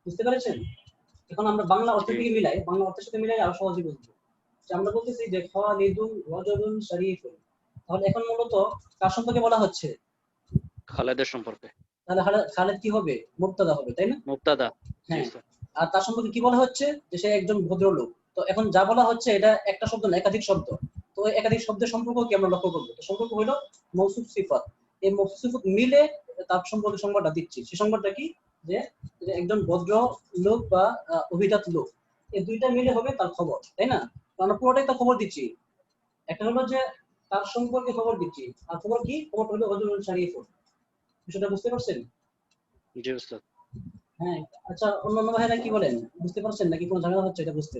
বুঝতে পেরেছেন? এখন আমরা বাংলা অর্থ থেকে মিলাই, বাংলা অর্থের সাথে মিলাই আরো সহজে বুঝবো। যে আমরা বলতেছি যে খালিদুন রাজুলুন শরীফুন, তাহলে এখন মূলত কার সম্পর্কে বলা হচ্ছে? খালেদের সম্পর্কে। তাহলে খালেদ কি হবে? মুবতাদা হবে, তাই না? মুবতাদা। জি হ্যাঁ, ওস্তাদ। আর তার সম্পর্কে কি বলা হচ্ছে? যে সে একজন ভদ্রলোক। তো এখন যা বলা হচ্ছে এটা একটা শব্দ না, একাধিক শব্দ। তো ওই একাধিক শব্দের সম্পর্ক কি আমরা লক্ষ্য করবো? তো সম্পর্ক হলো মওসুফ সিফাত। এই মওসুফ সিফাত মিলে তার সম্পর্কে সংজ্ঞাটা দিচ্ছি। সেই সংজ্ঞাটা কি? যে একজন ভদ্র লোক বা অভিজাত লোক, এই দুইটা মিলে হবে তার খবর, তাই না? তো আমরা পুরোটাই তার খবর দিচ্ছি। একটা হলো যে তার সম্পর্কে খবর দিচ্ছি, আর খবর কি? খবর হলো রাজুলুন শরীফুন। বিষয়টা বুঝতে পারছেন? জি ওস্তাদ। হ্যাঁ। আচ্ছা, অন্যান্য ভাইরা কি বলেন? বুঝতে পারছেন নাকি কোনো ঝামেলা হচ্ছে এটা বুঝতে?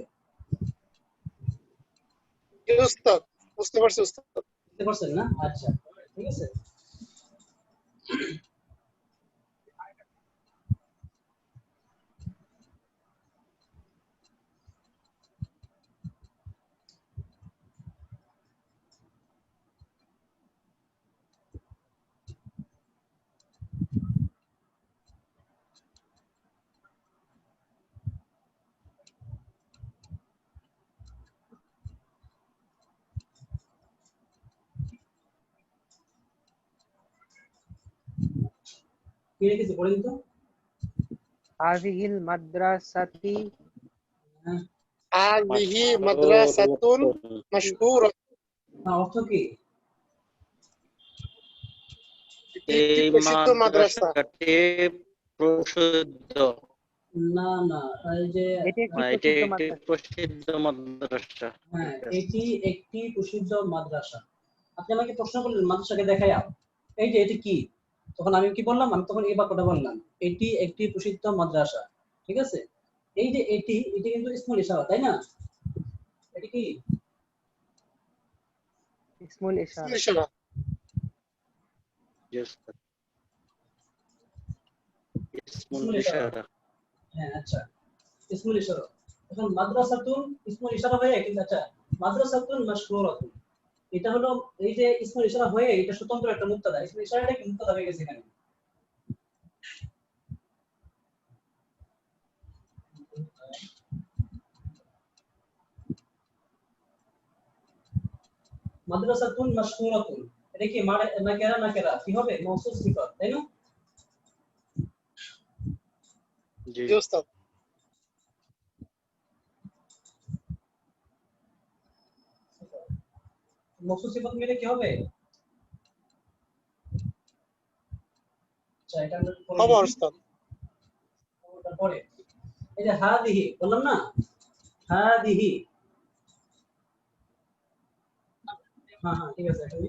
জি উস্তাদ, বুঝতে পারছি উস্তাদ। বুঝতে পারছেন না? আচ্ছা, ঠিক আছে। কি লিখেছে পড়েন তো? হাযিহিল মাদ্রাসাতি হ্যাঁ, হাযিহি মাদ্রাসাতুন মাশহুরা, অর্থ কি? এটি একটি এই প্রসিদ্ধ মাদ্রাসা। মাদ্রাসাটি প্রসিদ্ধ। না না, এই যে এটি একটি এটি প্রসিদ্ধ একটি মাদ্রাসা। প্রসিদ্ধ মাদ্রাসা। হ্যাঁ, ঠিক আছে। এটি একটি প্রসিদ্ধ মাদ্রাসা। আপনি আমাকে প্রশ্ন করলেন মাদ্রাসাকে দেখায়া, এই যে এটি কি? তখন আমি কি বললাম? আমি তখন এই বাক্যটা বললাম, এটি একটি প্রসিদ্ধ মাদ্রাসা। ঠিক আছে? এই যে এটি কিন্তু ইসমুল ইশারা, তাই না? এটি কি? ইসমুল ইশারা। ইশারা। জি ওস্তাদ। ইসমুল ইসমুল ইশারা। ইশারা। হ্যাঁ, আচ্ছা, ইসমুল ইশারা। এখন মাদ্রাসাতুন ইসমুল ইশারা হয়ে কিন্তু, আচ্ছা, মাদ্রাসাতুন মাশহুরাতুন, এটা হলো এই যে ইসমুল ইশারা হয়ে এটা স্বতন্ত্র একটা মুবতাদা। ইসমুল ইশারাটা কি মুবতাদা হয়ে গেছে এখানে? মাদ্রাসাতুন মাশহুরাতুন, এটা কি নাকেরা কি হবে? মওসুফ সিফাত, তাই না? জি জি উস্তাদ। মওসুফ সিফাত মিলে কি হবে? আচ্ছা, এটা আমরা পরে খবর দেখি। উস্তাদ। পরে এই যে হাদিহি বললাম না, হাদিহি। হ্যাঁ হ্যাঁ, ঠিক আছে। এখন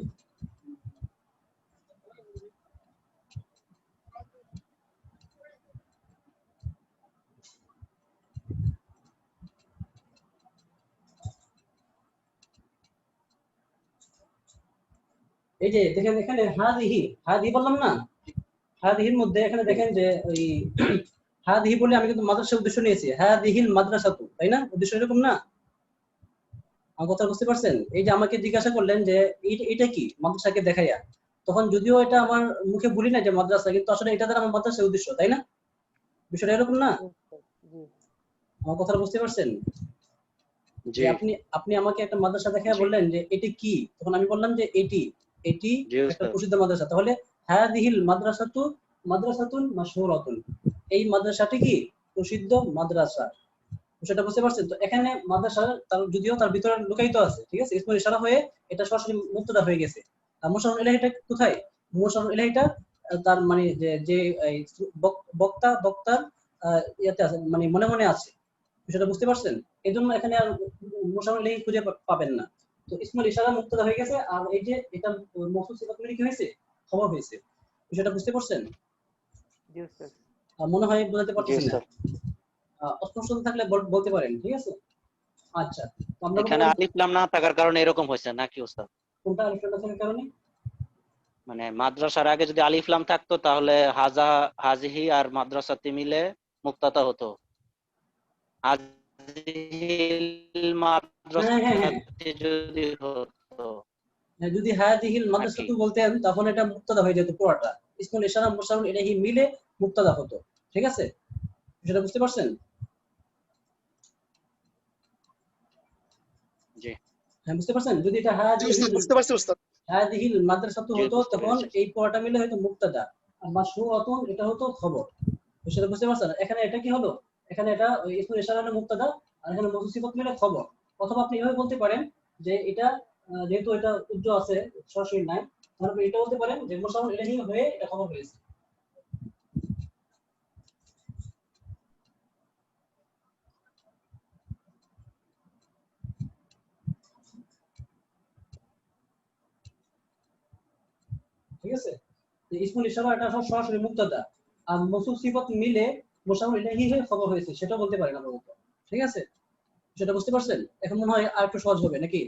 এই যে দেখেন এখানে হাদিহি বললাম না, হাদিহির মধ্যে এখানে দেখেন যে ওই হাদিহি বলে আমি কিন্তু মাদ্রাসার উদ্দেশ্য নিয়েছি, হাদিহিল মাদ্রাসাতু, তাই না? উদ্দেশ্য এরকম না? আমার কথা বুঝতে পারছেন? এই যে আমাকে জিজ্ঞাসা করলেন যে এটা কি, মাদ্রাসাকে দেখাইয়া, তখন যদিও এটা আমার মুখে বলি না যে মাদ্রাসা, কিন্তু আসলে এটা দ্বারা আমার মাদ্রাসার উদ্দেশ্য, তাই না? বিষয়টা এরকম না? জি। আমার কথা বুঝতে পারছেন? জি যে আপনি আমাকে একটা মাদ্রাসা দেখায় জি। বললেন যে এটি কি, তখন আমি বললাম যে এটি জি একটা ওস্তাদ। প্রসিদ্ধ মাদ্রাসা। তাহলে হাদিহিল মাদ্রাসাতুন মাশহুরাতুন, এই মাদ্রাসাটি কি? প্রসিদ্ধ মাদ্রাসা। বিষয়টা বুঝতে পারছেন? তো এখানে মাদ্রাসা তার যদিও তার ভিতরে লুকায়িত আছে, ঠিক আছে, ইসমুল ইশারা হয়ে এটা সরাসরি মুবতাদা হয়ে গেছে। আর মুশাররফুল ইলাইহিটা কোথায়? মুশাররফুল ইলাইহিটা তার মানে যে এই বক্তার ইয়াতে আছে, মানে মনে মনে আছে। বিষয়টা বুঝতে পারছেন? এই জন্য এখানে আর মুশাররফুল ইলাইহি খুঁজে পাবেন না। তো ইসমুল ইশারা মুক্তাদা হয়ে গেছে, আর এই যে এটা মওসুফ সিফাত মিলে কি হয়েছে, খবর হয়েছে। বিষয়টা বুঝতে পারছেন? জি উস্তাদ। মনে হয় বোঝাতে জি পারতেছি না। স্যার। অস্পষ্ট থাকলে বলতে পারেন, ঠিক আছে? আচ্ছা, তো আমরা এখানে আলিফ লাম না থাকার কারণে এরকম হয়েছে নাকি উস্তাদ? কোনটা আলিফ লাম থাকার কারণে? মানে মাদ্রাসার আগে যদি আলিফ লাম থাকতো তাহলে হাজা হাজিহি আর মাদ্রাসাতে মিলে মুক্তাদা হতো। হাজিহিল মাদ্রাসাতে যদি হতো, যদি হাদিহিল মাদ্রাসাতু বলতেন তখন এটা মুক্তাদা হয়ে যেত পুরোটা। ইসমুল ইশারা মুশারুল ইলাইহি মিলে মুক্তাদা হতো, ঠিক আছে? সেটা বুঝতে পারছেন? জি হ্যাঁ, বুঝতে পারছেন? যদি এটা জি উস্তাদ, বুঝতে পারছি উস্তাদ। হাদিহিল মাদ্রাসাতু জি, হতো বুঝতে তখন পেরেছি। এই পুরোটা মিলে হয়তো মুক্তাদা, আর মাশহুরাতুন এটা হতো খবর। সেটা বুঝতে পারছেন? এখানে এটা কি হলো, এখানে এটা ওই ইসমুল ইশারা হলো মুক্তাদা, আর এখানে মওসুফ সিফাত মিলে খবর। অথবা আপনি এভাবে বলতে পারেন যে এটা যেহেতু এটা উজ্জ আছে, সরাসরি নাই, তাহলে আপনি এটা বলতে পারেন যে মুশারুল ইলাইহি হয়ে এটা খবর হয়েছে। ঠিক আছে? ইসমুল ইশারা এটা সরাসরি মুক্তাদা, আর মওসুফ সিফাত মিলে মুশারুল ইলাইহি হয়ে খবর হয়েছে, সেটা বলতে পারেন আপনার মতো। ঠিক আছে? সেটা বুঝতে পারছেন? এখন মনে হয় আর একটু সহজ হবে নাকি?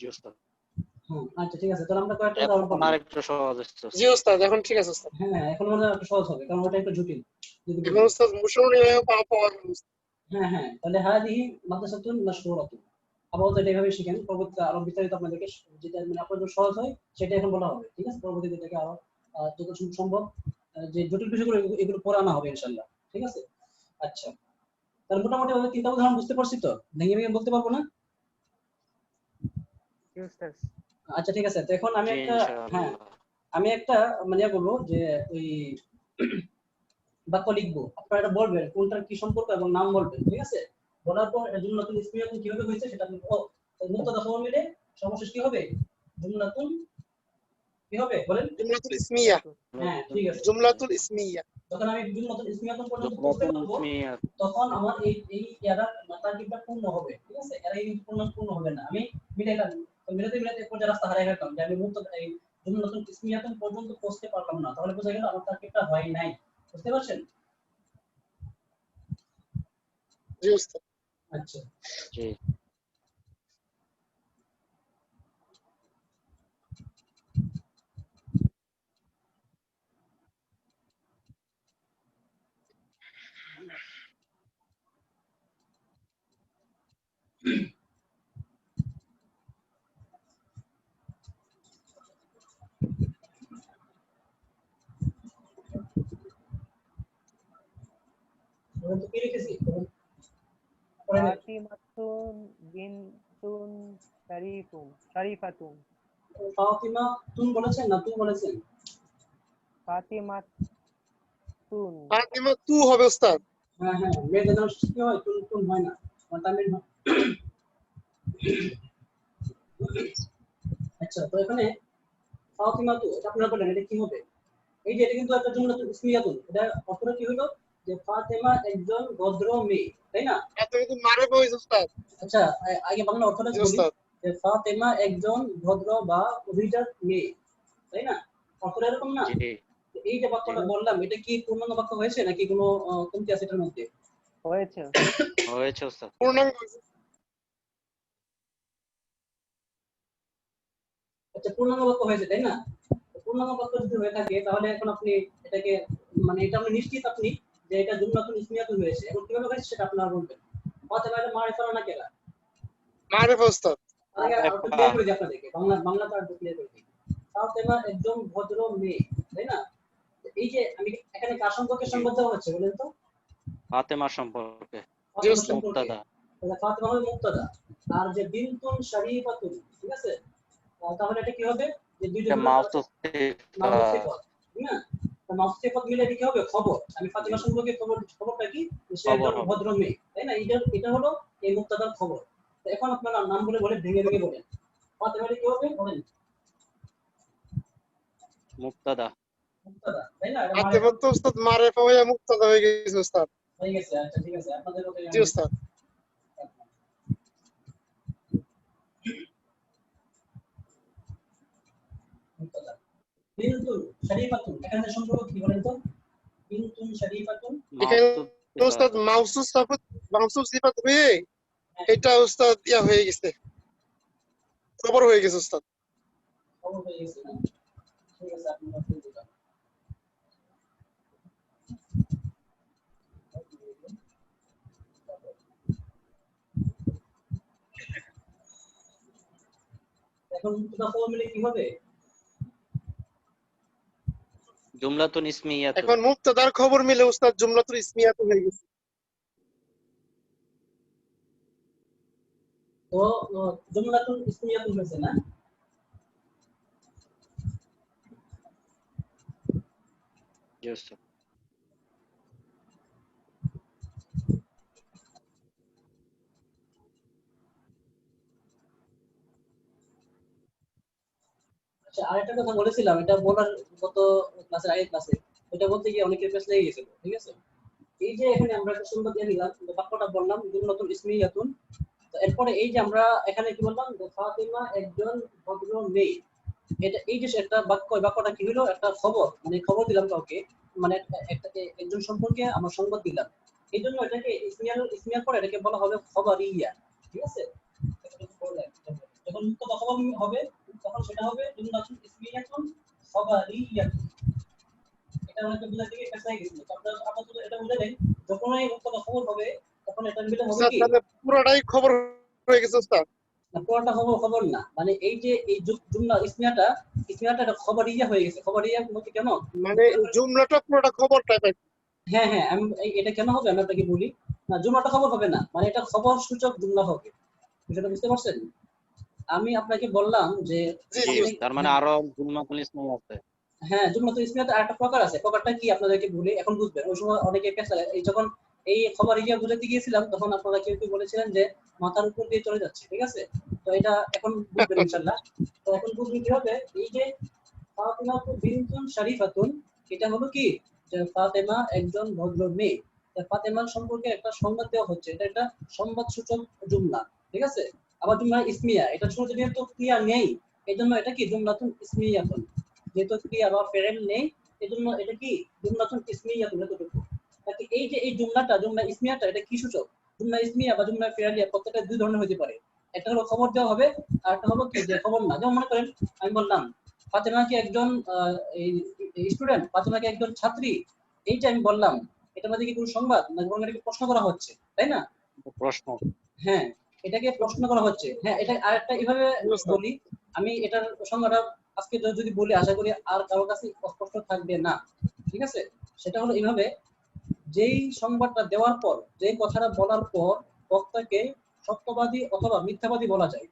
জি উস্তাদ। আচ্ছা, ঠিক আছে, তাহলে আমরা কয়েকটা উদাহরণ এখন পাবো। আর একটু সহজ হচ্ছে। জি উস্তাদ, এখন ঠিক আছে উস্তাদ। হ্যাঁ, এখন মনে হয় একটু সহজ হবে, কারণ ওটা একটু জটিল যদি এখন বলি। উস্তাদ মুশারুল ইলাইহি পাওয়া গেল উস্তাদ। হ্যাঁ, তাহলে হাদিহি মাদ্রাসাতুন মাশহুরাতুন। আপাতত এটা এভাবে শিখেন, পরবর্তীতে আরো বিস্তারিত আপনাদেরকে যেটা মানে আপনার জন্য সহজ হয় সেটা এখন বলা হবে, ঠিক আছে? পরবর্তীতে এটাকে আরো যতটুকু সম্ভব যে জটিল বিষয়গুলো এগুলো পড়ে আনা হবে ইনশাআল্লাহ, ঠিক আছে? আচ্ছা, তাহলে মোটামুটি ভাবে তিনটা উদাহরণ বুঝতে পারছি তো, ভেঙে ভেঙে বলতে পারবো না? জি উস্তাদ। আচ্ছা, ঠিক আছে, তো এখন আমি জি একটা ইনশাআল্লাহ। আমি একটা মানে বলবো যে ওই বাক্য লিখবো, আপনারা এটা বলবেন কোনটার কি সম্পর্ক এবং নাম বলবেন, ঠিক আছে? বলার পর এটা জুমলাতুল ইসমিয়াতুন কিভাবে হয়েছে সেটা আপনি মুক্তাদা খবর মিলে সর্বশেষ কি হবে, জুমলাতুন কি হবে বলেন? জুমলাতুল ইসমিয়া। হ্যাঁ, ঠিক আছে। জুমলাতুল ইসমিয়া। যখন আমি জুমলাতুল ইসমিয়াতুন পর্যন্ত পৌঁছতে পারবো তখন আমার এই এরা তারকিবটা পূর্ণ হবে, ঠিক আছে? এরা এই পূর্ণ হবে না, আমি মিলাইলাম, মিলাতে পর্যায়ে রাস্তা হারিয়ে গেলাম যে আমি মুক্তাদা এই জুমলাতুল ইসমিয়াতুন পর্যন্ত পৌঁছতে পারলাম না, তাহলে বোঝা গেল আমার তারকিবটা হয় নাই। বুঝতে পারছেন? জি উস্তাদ। আচ্ছা, জি বলেন তো কি লিখেছি, পড়ে নেন। ফাতিমাতুন বিনতুন শারিফাতুন। ফাতিমা তুন বলেছেন না তুন বলেছেন? ফাতিমাতুন। ফাতিমা তু হবে উস্তাদ। হ্যাঁ, মেয়েদের নাম কি হয়, তুন হয় না, তামিল হয়। আচ্ছা, তো এখানে ফাতিমা তু এটা আপনারা বলেন এটা কি হবে? এই যে এটা কিন্তু একটা জুমলাতুল ইসমিয়াতুন, এটা অর্থটা কি হলো যে ফাতেমা একজন ভদ্র মেয়ে, তাই না? এত কিন্তু মারফা হইছে উস্তাদ। আচ্ছা, আগে বাংলা অর্থটা জি বলি উস্তাদ। যে ফাতেমা একজন ভদ্র বা অভিজাত মেয়ে, তাই না? অর্থটা এরকম না? জি এই যে বাক্যটা বললাম এটা কি পূর্ণাঙ্গ বাক্য হয়েছে নাকি কোনো কমতি আছে এটার মধ্যে? হয়েছে। হয়েছে উস্তাদ। পূর্ণাঙ্গ হইছে। আচ্ছা, পূর্ণাঙ্গ বাক্য হয়েছে, তাই না? পূর্ণাঙ্গ বাক্য যদি হয়ে থাকে তাহলে এখন আপনি এটাকে মানে এটা আপনি নিশ্চিত আপনি যে এটা জুমলাতুল ইসমিয়াতুন হয়েছে, এবং কিভাবে হয়েছে সেটা আপনারা বলবেন। ফাতেমা এটা মারিফা না কেরা? মারফা উস্তাদ। আগে আরেকটু ক্লিয়ার করে দিই আপনাদেরকে, বাংলাটা আরেকটু ক্লিয়ার করে দিই। ফাতেমা একজন ভদ্র মেয়ে, তাই না? এই যে আমি এখানে কার সম্পর্কে সংবাদ দেওয়া হচ্ছে বলেন তো? ফাতেমা সম্পর্কে ফাতেমা সম্পর্কে। মুক্তাদা। তাহলে ফাতেমা হবে মুক্তাদা, আর যে বিনতুন শারিফাতুন, ঠিক আছে? তাহলে এটা কি হবে যে দুইটা মাউসুফ মাউসুফ সিফাত, ঠিক না? তো মাউসুফ সিফাত মিলে এটা কি হবে, খবর। আমি ফাতেমা সম্পর্কে খবরটা কি, সে একজন ভদ্র মেয়ে, তাই না? এটা হলো এই মুক্তাদার খবর। তো এখন আপনারা নাম বলে ভেঙে ভেঙে বলেন, ফাতেমা কি হবে বলেন? মুক্তাদা। মুক্তাদা, তাই না? এটা ফাতিমা তো উস্তাদ মারফা হইয়া মুক্তাদা হয়ে গেছে উস্তাদ। হয়ে গেছে। আচ্ছা, ঠিক আছে, আপনাদের মতো জি উস্তাদ। বিনতুন শরীফাতুন এখানে সম্পর্ক কি বলেন তো? বিনতুন শরীফাতুন এখানে মাউসুফ উস্তাদ মাউসুফ সিফাত হয়ে এটা উস্তাদ ইয়া হয়ে গেছে, খবর হয়ে গেছে উস্তাদ। খবর হয়ে গেছে না? ঠিক আছে, আপনি আপনি বুঝান। এখন মুক্তদা খবর মিলে কি হবে? জুমলাতুন ইসমিয়াতুন। এখন মুক্তাদার খবর মিলে উস্তাদ জুমলাতুল ইসমিয়াত হয়ে গেছে। তো জুমলাতুল ইসমিয়াতুন হয়েছে না? জি উস্তাদ। আচ্ছা, আরেকটা কথা বলেছিলাম, এটা বলার গত ক্লাসের আগের ক্লাসে, এটা বলতে গিয়ে অনেকের পেছ লেগে গেছিল। ঠিক আছে, এই যে এখানে আমরা একটা সুন্দর দিয়ে নিলাম, বাক্যটা বললাম জুমলাতুল ইসমিয়াতুন। তো এরপরে এই যে আমরা এখানে কি বললাম যে ফাতিমা একজন ভদ্র মেয়ে, এটা এই যে একটা বাক্য, এই বাক্যটা কি হলো? একটা খবর, মানে খবর দিলাম কাউকে, মানে একটা একজন সম্পর্কে আমরা সংবাদ দিলাম। এই জন্য এটাকে ইসমিয়ার পরে এটাকে বলা হবে খবরিয়া। ঠিক আছে, যখন মুক্তদা খবর হবে তখন সেটা হবে জুমলাতুল ইসমিয়াতুন খবরিয়াতুন। এটা অনেকে বুঝাতে গিয়ে পেছায় গেছিল। তো আপনারা আপাতত এটা বুঝে নেন, যখনই মুক্তদা খবর হবে তখন এটা মিলে হবে উস্তাদ কি? তাহলে পুরোটাই খবর হয়ে গেছে উস্তাদ। না, পুরোটা খবর না, মানে এই যে এই জুমলা ইসমিয়াটা একটা খবরিয়া হয়ে গেছে। খবরিয়া বলতে কেন? মানে জুমলাটা পুরোটা খবর টাইপের। হ্যাঁ হ্যাঁ, আমি এটা কেন হবে আমি আপনাকে বলি। না, জুমলাটা খবর হবে না, মানে এটা খবর সূচক জুমলা হবে। বিষয়টা বুঝতে পারছেন? আমি আপনাকে বললাম যে জি জি, জি তার মানে আরো জুমলাতুল ইসমিয়া আছে। হ্যাঁ, জুমলাতুল ইসমিয়াতে আরেকটা প্রকার আছে। প্রকারটা কি আপনাদেরকে বলি, এখন বুঝবেন। ওই সময় অনেকে এই যখন এই খবরিয়া বুঝাতে গিয়েছিলাম তখন আপনারা কেউ কেউ বলেছিলেন যে মাথার উপর দিয়ে চলে যাচ্ছে। ঠিক আছে, তো এটা এখন বুঝবেন ইনশাআল্লাহ। তো এখন বুঝবেন কি হবে, এই যে ফাতিমা বিনতুন শরীফাতুন, এটা হলো কি যে ফাতেমা একজন ভদ্র মেয়ে। ফাতেমার সম্পর্কে একটা সংবাদ দেওয়া হচ্ছে, এটা একটা সংবাদ সূচক জুমলা। ঠিক আছে, আবার জুমলা ইসমিয়া, এটা শুরুতে যেহেতু ক্রিয়া নেই এই জন্য এটা কি জুমলাতুন ইসমিয়াতুন। যেহেতু ক্রিয়া বা ফেরেল নেই এই জন্য এটা কি জুমলাতুন ইসমিয়াতুন। এতটুকু বাকি। এই যে এই জুমলা ইসমিয়াটা, এটা কি সূচক? জুমলা ইসমিয়া বা জুমলা ফেরালিয়া প্রত্যেকটা দুই ধরনের হতে পারে। একটা হলো খবর দেওয়া হবে, আর একটা হলো কি যে খবর না। যেমন মনে করেন আমি বললাম ফাতেমা কি একজন স্টুডেন্ট, ফাতেমা কি একজন ছাত্রী, এইটা আমি বললাম, এটা মধ্যে কি কোনো সংবাদ না বরং এটাকে প্রশ্ন করা হচ্ছে, তাই না? প্রশ্ন। হ্যাঁ, এটাকে প্রশ্ন করা হচ্ছে। হ্যাঁ, এটা আরেকটা এইভাবে বলি আমি, এটার সংজ্ঞাটা আজকে যদি বলি আশা করি আর কারোর কাছে অস্পষ্ট থাকবে না। ঠিক আছে, সেটা হলো এইভাবে, যেই সংবাদটা দেওয়ার পর, যেই কথাটা বলার পর বক্তাকে সত্যবাদী অথবা মিথ্যাবাদী বলা যায়।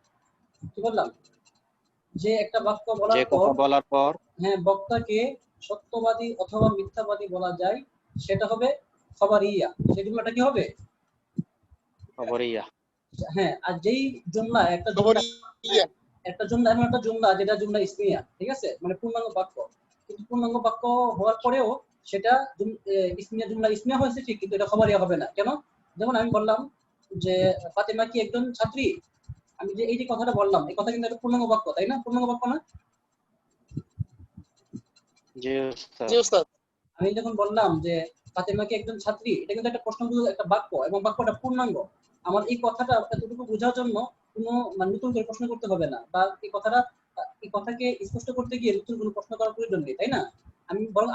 কি বললাম? যে একটা বাক্য যে বলার কথা পর, বলার পর হ্যাঁ, বক্তাকে সত্যবাদী অথবা মিথ্যাবাদী বলা যায়, সেটা হবে খবরিয়া। সেই জুমলাটা কি হবে? খবরিয়া। হ্যাঁ, আর যেই জুমলা একটা খবরিয়া। জুমলা এমন একটা জুমলা যেটা জুমলা ইসমিয়া। ঠিক আছে, মানে পূর্ণাঙ্গ বাক্য, কিন্তু পূর্ণাঙ্গ বাক্য হওয়ার পরেও সেটা জুমলা ইসমিয়া হয়েছে ঠিক, কিন্তু এটা খবরিয়া হবে না। কেন? যেমন আমি বললাম যে ফাতেমা কি একজন ছাত্রী, আমি যে এই যে কথাটা বললাম এই কথা কিন্তু একটা পূর্ণাঙ্গ বাক্য, তাই না? পূর্ণাঙ্গ বাক্য না? জি উস্তাদ। জি উস্তাদ। আমি যখন বললাম যে ফাতেমা কি একজন ছাত্রী, এটা কিন্তু একটা প্রশ্নবোধক একটা বাক্য এবং বাক্যটা পূর্ণাঙ্গ। আমার এই কথাটা এতটুকু বোঝার জন্য কোনো মানে নতুন করে প্রশ্ন করতে হবে না, বা এই কথাকে স্পষ্ট করতে গিয়ে নতুন কোনো প্রশ্ন করার প্রয়োজন নেই, তাই না?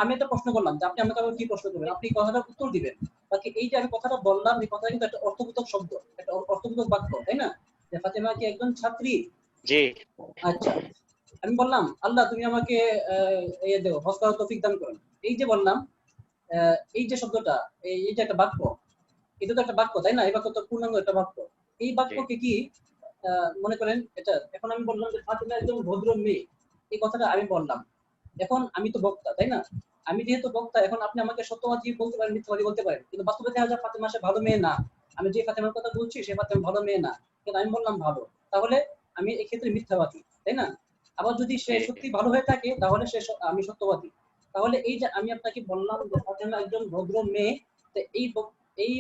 আমি একটা প্রশ্ন করলাম যে আপনি আমাকে আবার কি প্রশ্ন করবেন, আপনি এই কথাটার উত্তর দিবেন। বাকি এই যে আমি কথাটা বললাম এই কথাটা কিন্তু একটা অর্থবোধক শব্দ, একটা অর্থবোধক বাক্য, তাই না? যে ফাতেমা কি একজন ছাত্রী। জি। আচ্ছা, আমি বললাম আল্লাহ তুমি আমাকে দেও, হজ করার তৌফিক দান করুন। এই যে বললাম এই যে শব্দটা, এই যে একটা বাক্য, এটা তো একটা বাক্য, তাই না? এই বাক্য তো পূর্ণাঙ্গ একটা বাক্য। এই বাক্যকে কি মনে করেন, এটা এখন আমি বললাম যে ফাতিমা একজন ভদ্র মেয়ে, এই কথাটা আমি বললাম। এখন আমি তো বক্তা, তাই না? আমি যেহেতু বক্তা, এখন আপনি আমাকে সত্যবাদী বলতে পারেন, মিথ্যাবাদী বলতে পারেন, কিন্তু বাস্তবে দেখা যায় ফাতিমা সে ভালো মেয়ে না। আমি যে ফাতিমার কথা বলছি সে ফাতিমা ভালো মেয়ে না, কিন্তু আমি বললাম ভালো, তাহলে আমি এক্ষেত্রে মিথ্যাবাদী, তাই না? আবার যদি সে সত্যি ভালো হয়ে থাকে তাহলে আমি সত্যবাদী। তাহলে এই যে আমি আপনাকে বললাম যে ফাতিমা একজন ভদ্র মেয়ে, তো এই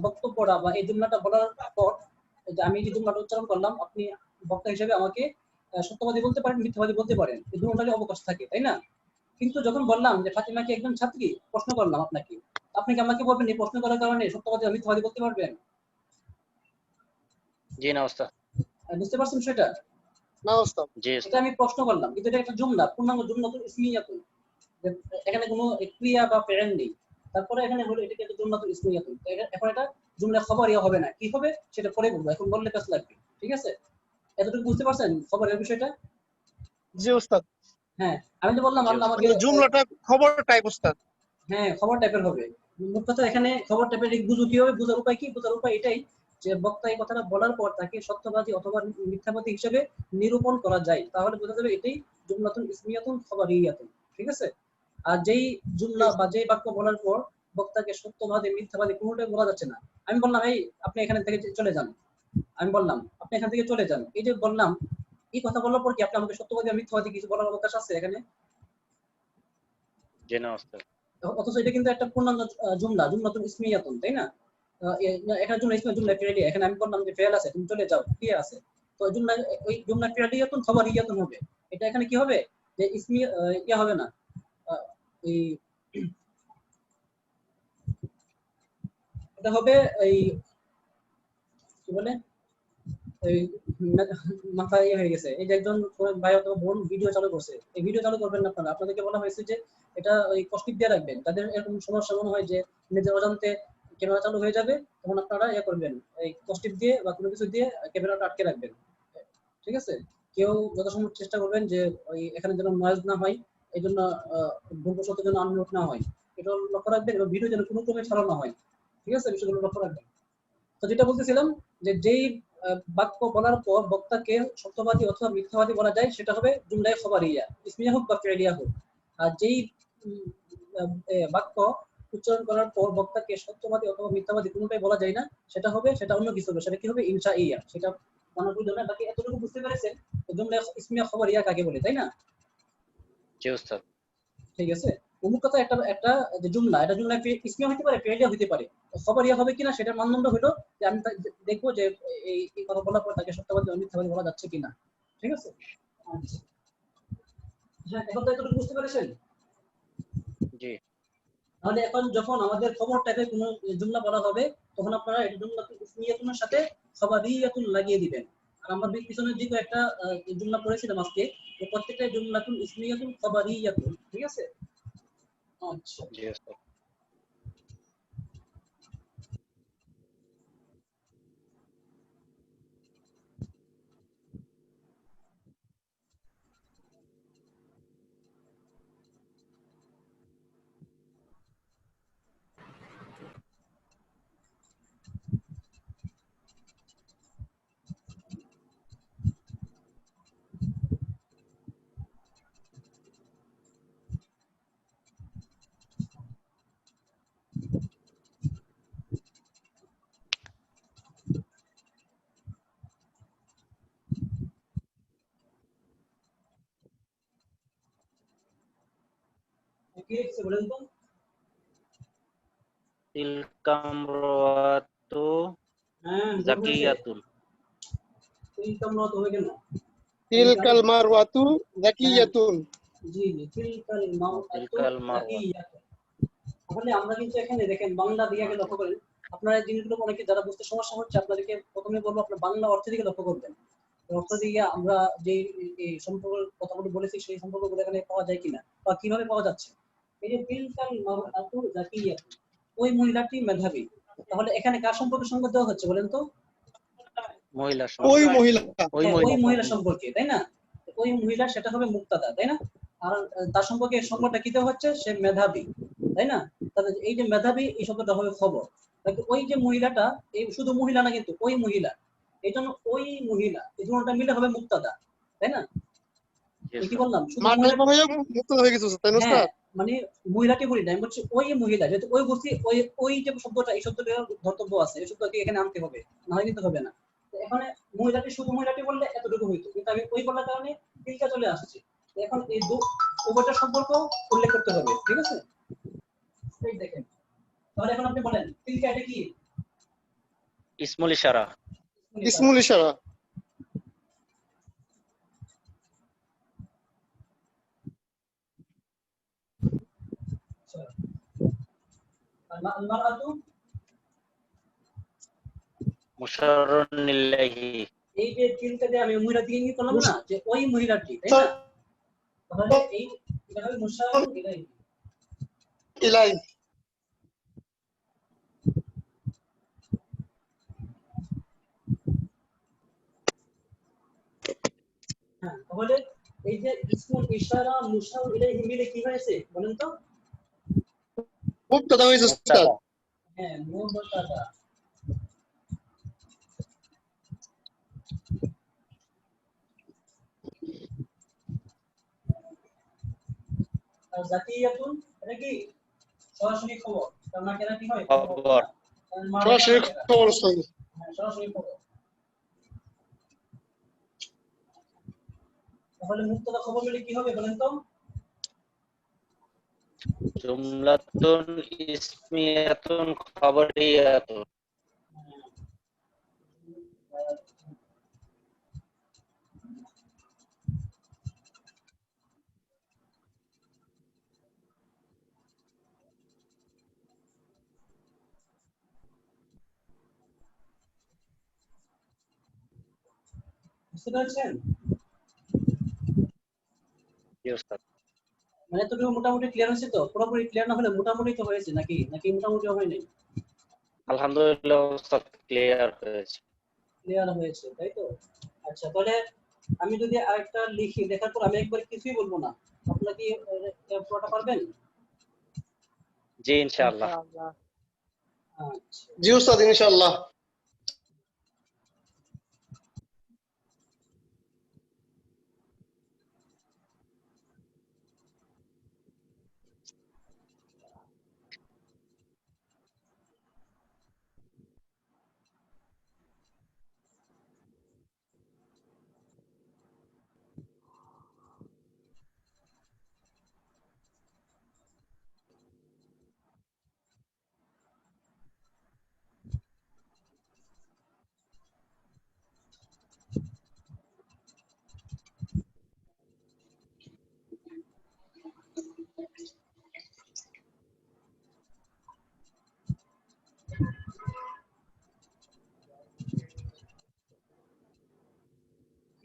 বক্তব্যটা বা এই জুমলাটা বলার পর যে আমি যে জুমলাটা উচ্চারণ করলাম, আপনি বক্তা হিসেবে আমাকে সত্যবাদী বলতে পারেন, মিথ্যাবাদী বলতে পারেন, এই দুটোরই অবকাশ থাকে, তাই না? কিন্তু যখন বললাম যে ফাতিমা কি একজন ছাত্রী, প্রশ্ন করলাম আপনাকে, আপনি কি আমাকে বলবেন এই প্রশ্ন করার কারণে সত্যবাদী বা মিথ্যাবাদী বলতে পারবেন? জি না ওস্তাদ। বুঝতে পারছেন সেটা? না ওস্তাদ। জি এটা ওস্তাদ। আমি প্রশ্ন করলাম, কিন্তু এটা একটা জুমলা, পূর্ণাঙ্গ জুমলা তো ইসমিয়াতুন, এখানে কোনো ক্রিয়া বা ফেরেন নেই, তারপরে এখানে হলো এটাকে একটা জুমলা তো ইসমিয়াতুন। এখন এটা জুমলা খবরিয়া হবে না, কি হবে সেটা পরে বলবো, এখন বললে কাজ লাগবে, ঠিক আছে? এতটুকু বুঝতে পারছেন খবরের বিষয়টা? জি ওস্তাদ। হ্যাঁ, আমি তো বললাম জি আল্লাহ ওস্তাদ। আমাকে মানে জুমলাটা খবর টাইপ ওস্তাদ। হ্যাঁ খবর টাইপের হবে। মোট কথা এখানে খবর টাইপের বুঝো কি হবে, বোঝার উপায় কি? বোঝার উপায় এটাই যে বক্তা এই কথাটা বলার পর তাকে সত্যবাদী অথবা মিথ্যাবাদী হিসেবে নিরূপণ করা যায়, তাহলে বোঝা যাবে এটাই জুমলাতুন ইসমিয়াতুন খবরিয়াতুন, ঠিক আছে? আর যেই জুমলা বা যেই বাক্য বলার পর বক্তাকে সত্যবাদী মিথ্যাবাদী কোনোটাই বলা যাচ্ছে না, আমি বললাম এই আপনি এখান থেকে চলে যান, আমি বললাম আপনি এখান থেকে চলে যান, এই যে বললাম, এই কথা বলার পর কি আপনি আমাকে সত্যবাদী আর মিথ্যাবাদী কিছু বলার অবকাশ আছে এখানে? জি না ওস্তাদ। অথচ এটা কিন্তু একটা পূর্ণাঙ্গ জুমলা, জুমলাতুন ইসমিয়াতুন, তাই না? এখানে জুমলা ইসমা জুমলা ফি'লি, এখানে আমি বললাম যে ফেল আছে, তুমি চলে যাও, কি আছে? তো জুমলা, ওই জুমলা ফি'লিয়াতুন খবরিয়াতুন হবে। এটা এখানে কি হবে যে ইসমি ইয়া হবে না, এই এটা হবে এই কি বলে, এই মাথা ইয়ে হয়ে গেছে। এই যে একজন ভাই অথবা বোন ভিডিও চালু করছে, এই ভিডিও চালু করবেন না আপনারা, আপনাদেরকে বলা হয়েছে যে এটা ওই কষ্টিক দিয়ে রাখবেন। তাদের এরকম সমস্যা মনে হয় যে নিজের অজান্তে ক্যামেরা চালু হয়ে যাবে, তখন আপনারা ইয়ে করবেন, এই কষ্টিক দিয়ে বা কোনো কিছু দিয়ে ক্যামেরাটা আটকে রাখবেন, ঠিক আছে? কেউ যথাসম্ভব চেষ্টা করবেন যে ওই এখানে যেন নয়েজ না হয়, এই জন্য ভুলবশত যেন আনমিউট না হয়, এটা লক্ষ্য রাখবেন, এবং ভিডিও যেন কোনো ক্রমে ছাড়ানো হয়, ঠিক আছে? বিষয়গুলো লক্ষ্য রাখবেন। তো যেটা বলতেছিলাম যে যেই বাক্য বলার পর বক্তাকে সত্যবাদী অথবা মিথ্যাবাদী বলা যায় সেটা হবে জুমলায়ে খবরিয়া, ইসমিয়া হোক বা ফি'লিয়া হোক। আর যেই বাক্য উচ্চারণ করার পর বক্তাকে সত্যবাদী অথবা মিথ্যাবাদী কোনোটাই বলা যায় না, সেটা হবে, সেটা অন্য কিছু হবে, সেটা কি হবে? ইনশাইয়া। সেটা মানার প্রয়োজন না, বাকি এতটুকু বুঝতে পেরেছেন জুমলায়ে ইসমিয়া খবরিয়া কাকে বলে, তাই না? জি ওস্তাদ। ঠিক আছে? অমুক কথা একটা একটা যে জুমলা, এটা জুমলা ইসমিয়া হতে পারে, ফি'লিয়া হতে পারে, খবরিয়া হবে কিনা সেটার মানদণ্ড হলো যে আমি দেখবো যে এই কথা বলার পর তাকে সত্যবাদী বা মিথ্যাবাদী বলা যাচ্ছে কিনা, ঠিক আছে? আচ্ছা, হ্যাঁ, এখন তো এতটুকু বুঝতে পেরেছেন। জি। তাহলে এখন যখন আমাদের খবর টাইপের কোনো জুমলা বলা হবে, তখন আপনারা এটা জুমলাতুল ইসমিয়াতুনের সাথে খবরিয়াতুন লাগিয়ে দিবেন। আর আমরা পিছনের দিকে একটা জুমলা পড়েছিলাম আজকে, যে প্রত্যেকটা জুমলাতুল ইসমিয়াতুন খবরিয়াতুন, ঠিক আছে? আচ্ছা, জি ওস্তাদ। কি লিখছে বলেন তো? তিলকা ইমরাতু হ্যাঁ, জাকিয়াতুন। তিলকা মারওয়াত হবে কেন? তিলকাল মারওয়াতু যাকিয়াতুন। জি জি, তিলকাল মারওয়াতু তিলকাল মারওয়াত। যাকিয়াতুন। তাহলে আমরা কিন্তু এখানে দেখেন বাংলা দিকে আগে লক্ষ্য করেন, আপনারা এই জিনিসগুলো অনেকে যারা বুঝতে সমস্যা হচ্ছে, আপনাদেরকে প্রথমে বলবো আপনার বাংলা অর্থের দিকে লক্ষ্য করবেন। অর্থ দিকে আমরা যে এই সম্পর্কের কথাগুলো বলেছি সেই সম্পর্কগুলো এখানে পাওয়া যায় কিনা বা কিভাবে পাওয়া যাচ্ছে। এই যে তিলকাল মারওয়াতু যাকিয়াতুন, ওই মহিলাটি মেধাবী, তাহলে এখানে কার সম্পর্কে সংবাদ দেওয়া হচ্ছে বলেন তো? মহিলা ওই মহিলা। ওই হ্যাঁ, মহিলা। ওই মহিলা সম্পর্কে, তাই না? ওই মহিলা সেটা হবে মুক্তাদা, তাই না? আর তার সম্পর্কে সংবাদটা কি দেওয়া হচ্ছে? সে মেধাবী, তাই না? তাহলে এই যে মেধাবী এই শব্দটা হবে খবর। তাহলে ওই যে মহিলাটা, এই শুধু মহিলা না কিন্তু ওই মহিলা, এই জন্য ওই মহিলা, এই দুটোটা মিলে হবে মুক্তাদা, তাই না? জি এই কি ওস্তাদ। বললাম? শুধু মা মহিলা, টাইপ হয়ে মুক্ত হয়ে গেছে ওস্তাদ, তাই না হ্যাঁ, ওস্তাদ? মানে মহিলাকে বলি না, আমি বলছি ওই মহিলা, যেহেতু ওই বলছি, ওই ওই যে শব্দটা, এই শব্দটা ধর্তব্য আছে, এই শব্দকে এখানে আনতে হবে, না হয় কিন্তু হবে না। তো এখানে মহিলাটি, শুধু মহিলাটি বললে এতটুকু হইতো, কিন্তু আমি ওই বলার কারণে তিলকা চলে আসছে। তো এখন এই উভয়টার সম্পর্ক উল্লেখ করতে হবে, ঠিক আছে? এই দেখেন, তাহলে এখন আপনি বলেন তিলকা এটা কি? ইসমুল ইশারা। ইসমুল ইশারা। আল মারআতু মুশাররুন ইলাইহি। এই যে তিনটা দিয়ে আমি মহিলা দিয়ে নিয়ে করলাম না যে ওই মহিলাটি, তাই না? তাহলে এই এটা হবে মুশাররুন ইলাইহি। ইলাই হ্যাঁ, তাহলে এই যে ইসমুল ইশারা মুশার ইলাইহি মিলে কি হয়েছে বলেন তো? মুবতাদা হয়েছে উস্তাদ। হ্যাঁ, মুবতাদা। আর জাকিয়াতুন এটা কি সরাসরি খবর, তার না কেন কি হয় খবর। সরাসরি খবর উস্তাদ। হ্যাঁ, সরাসরি খবর। তাহলে মুবতাদা খবর মিলে কি হবে বলেন তো? জুমলাতুন ইসমিয়াতুন খবরিয়াতুন। বুঝতে পারছেন? জি ওস্তাদ। মানে তো মোটামুটি ক্লিয়ার হয়েছে তো? পুরোপুরি ক্লিয়ার না হলে মোটামুটি তো হয়েছে নাকি? নাকি মোটামুটি হয়নি? আলহামদুলিল্লাহ ওস্তাদ ক্লিয়ার হয়েছে। ক্লিয়ার হয়েছে, তাই তো? আচ্ছা, তাহলে আমি যদি আরেকটা লিখি, লেখার পর আমি একবার কিছুই বলবো না, আপনারা কি পুরোটা পারবেন? জি ইনশাআল্লাহ। ইনশাআল্লাহ। আচ্ছা, জি উস্তাদ ইনশাআল্লাহ।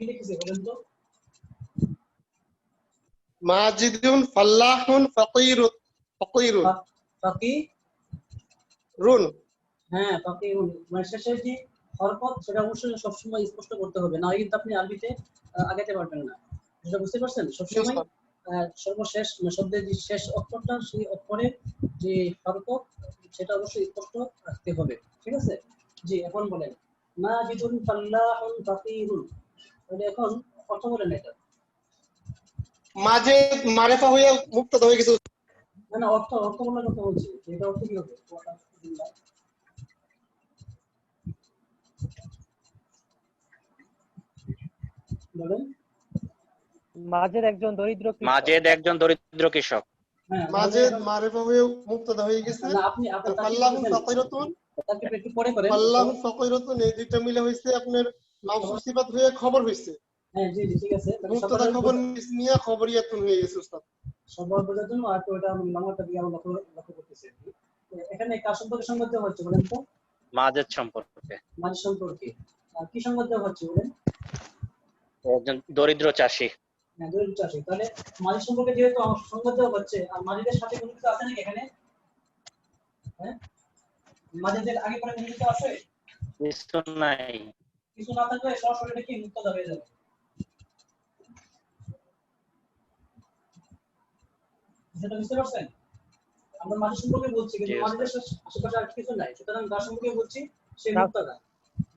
কি লিখেছে বলেন তো? মাজিদুন ফাল্লাহুন ফাকিরুন ফাকিরুন ফাকি, রুন। হ্যাঁ ফাকি, মানে শেষে যে হরকত সেটা অবশ্যই সবসময় স্পষ্ট করতে হবে, না কিন্তু আপনি আরবিতে আগাতে পারবেন না। এটা বুঝতে পারছেন? জি সবসময় উস্তাদ। সর্বশেষ মানে শব্দের যে শেষ অক্ষরটা, সেই অক্ষরের যে হরকত সেটা অবশ্যই স্পষ্ট রাখতে হবে, ঠিক আছে? জি, এখন বলেন মাজিদুন ফাল্লাহুন ফাকিরুন, তাহলে এখন কথা বলেন এটা। মাজিদ মারিফা হয়ে মুবতাদা হয়ে গেছে। না না, অর্থ অর্থ বলার কথা বলছি, এটা অর্থ কি হবে? বলেন। মাজেদ একজন দরিদ্র কৃষক। মাজেদ একজন দরিদ্র কৃষক। হ্যাঁ, মাজিদ মারিফা হয়ে মুবতাদা হয়ে গেছে। না আপনি তাকে ফাল্লাহুন ফাকিরাতুন তাকে একটু পরে করেন। ফাল্লাহুন ফাকিরাতুন এই দুইটা মিলে হইছে আপনার মাউসুফ সিফাত হয়ে খবর হইছে। হ্যাঁ জি জি, ঠিক আছে। মুবতাদা খবর ইসমিয়া খবরিয়াতুন হয়ে গেছে উস্তাদ। সবার বোঝার জন্য আর তো এটা আমি বাংলাটা দিয়ে আমরা লক্ষ্য করতেছি। এখানে কার সম্পর্কে সংবাদ দেওয়া হচ্ছে বলেন তো? মাজেদ সম্পর্কে। মাঝ সম্পর্কে কি সংবাদ দেওয়া হচ্ছে বলেন? একজন দরিদ্র চাষী। হ্যাঁ, দরিদ্র চাষী। তাহলে মাঝ সম্পর্কে যেহেতু সংবাদ দেওয়া হচ্ছে, আর মাঝিদের সাথে কোনো কিছু আছে নাকি এখানে? হ্যাঁ, মাঝিদের আগে পরে কোনো কিছু আছে? কিছু নাই। কিছু না থাকলে সরাসরি এটা কি মুক্তাদা হয়ে যাবে। সেটা বুঝতে পারছেন? আমরা মাঝি সম্পর্কে বলছি, কিন্তু মাঝিদের আশেপাশে আর কিছু নাই, সুতরাং যার সম্পর্কে বলছি সে মুক্তাদা।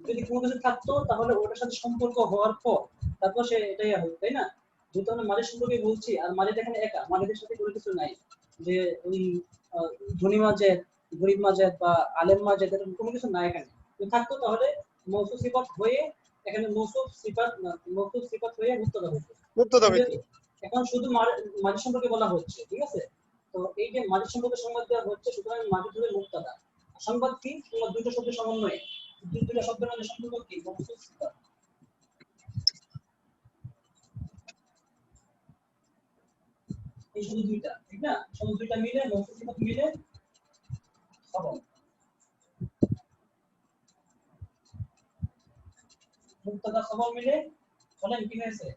যদি কোনো কিছু থাকতো তাহলে ওটার সাথে সম্পর্ক হওয়ার পর তারপর সে এটাই হবে, তাই না? যেহেতু আমরা মাঝির সম্পর্কে বলছি, আর মাঝিদ এখানে একা, মাঝিদের সাথে কোনো কিছু নাই যে ওই ধনী মাজেদ, গরিব মাজেদ বা আলেম মাজেদ, এরকম কোনো কিছু নাই এখানে। যদি থাকতো তাহলে মৌসুফ সিফাত হয়ে এখানে মৌসুফ সিফাত হয়ে মুক্তাদা হতো। মুবতাদা হইতো। এখন শুধু মাঝি সম্পর্কে বলা হচ্ছে, ঠিক আছে? তো এই যে মাঝি সম্পর্কে সংবাদ দেওয়া হচ্ছে, সুতরাং মাঝি ধরে মুক্তাদা। সংবাদ কি? সংবাদ দুটো শব্দের সমন্বয়ে, দুটো শব্দের মধ্যে সম্পর্ক কি? মৌসুফ সিফাত। এই শুধু দুইটা, ঠিক না? শুধু দুইটা মিলে মৌসুফ সিফাত মিলে খবর। মুক্তাদা খবর মিলে বলেন কি হয়েছে?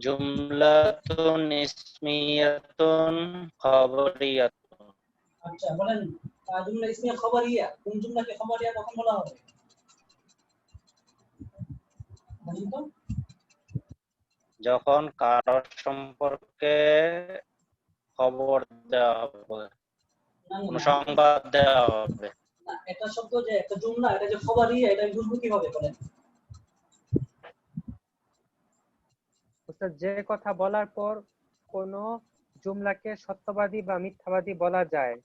জুমলাতুন ইসমিয়াতুন খবরিয়াতুন। আচ্ছা বলেন জুমলা ইসমিয়া খবরিয়া, কোন জুমলাকে খবরিয়া কখন বলা হবে? বলেন তো। যখন কারোর সম্পর্কে খবর দেওয়া হবে, না, কোন না, সংবাদ দেওয়া হবে। না, এটা শব্দ যে একটা জুমলা, এটা যে খবরিয়া, এটা বুঝবো কিভাবে বলেন? উস্তাদ, যে কথা বলার পর কোন জুমলাকে সত্যবাদী বা মিথ্যাবাদী বলা যায়,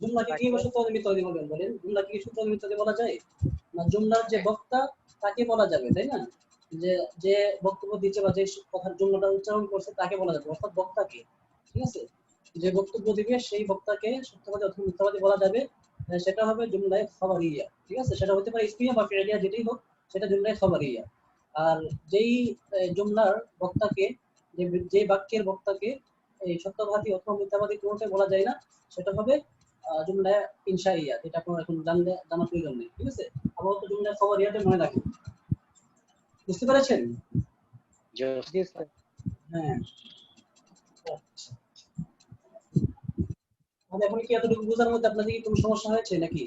জুমলাকে কিভাবে সত্যবাদী মিথ্যাবাদী বলবেন বলেন? জুমলাকে কি সত্যবাদী মিথ্যাবাদী বলা যায়? না, জুমলার যে বক্তা তাকে বলা যাবে, তাই না? যে যে বক্তব্য দিচ্ছে বা যে কথার জুমলাটা উচ্চারণ করছে তাকে বলা যাবে, অর্থাৎ বক্তাকে। ঠিক আছে, যে বক্তব্য দিবে সেই বক্তাকে সত্যবাদী অথবা মিথ্যাবাদী বলা যাবে। সেটা হবে জুমলায়ে খবরিয়া। ঠিক আছে, সেটা হতে পারে ইসমিয়া বা ফি'লিয়া, যেটাই হোক সেটা জুমলায়ে খবরিয়া। আর যেই জুমলার বক্তাকে, যে বাক্যের বক্তাকে এই সত্যবাদী অথবা মিথ্যাবাদী কোনোটাই বলা যায় না, সেটা হবে জুমলা ইনশাইয়া, যেটা আপনার এখন জানার প্রয়োজন নেই। ঠিক আছে, আপাতত জুমলা খবরিয়াটা মনে রাখুন। বুঝতে পেরেছেন? জি উস্তাদ। হ্যাঁ, আচ্ছা। তাহলে এখন কি এতটুকু বোঝার মধ্যে আপনাদের কি কোনো সমস্যা হয়েছে নাকি?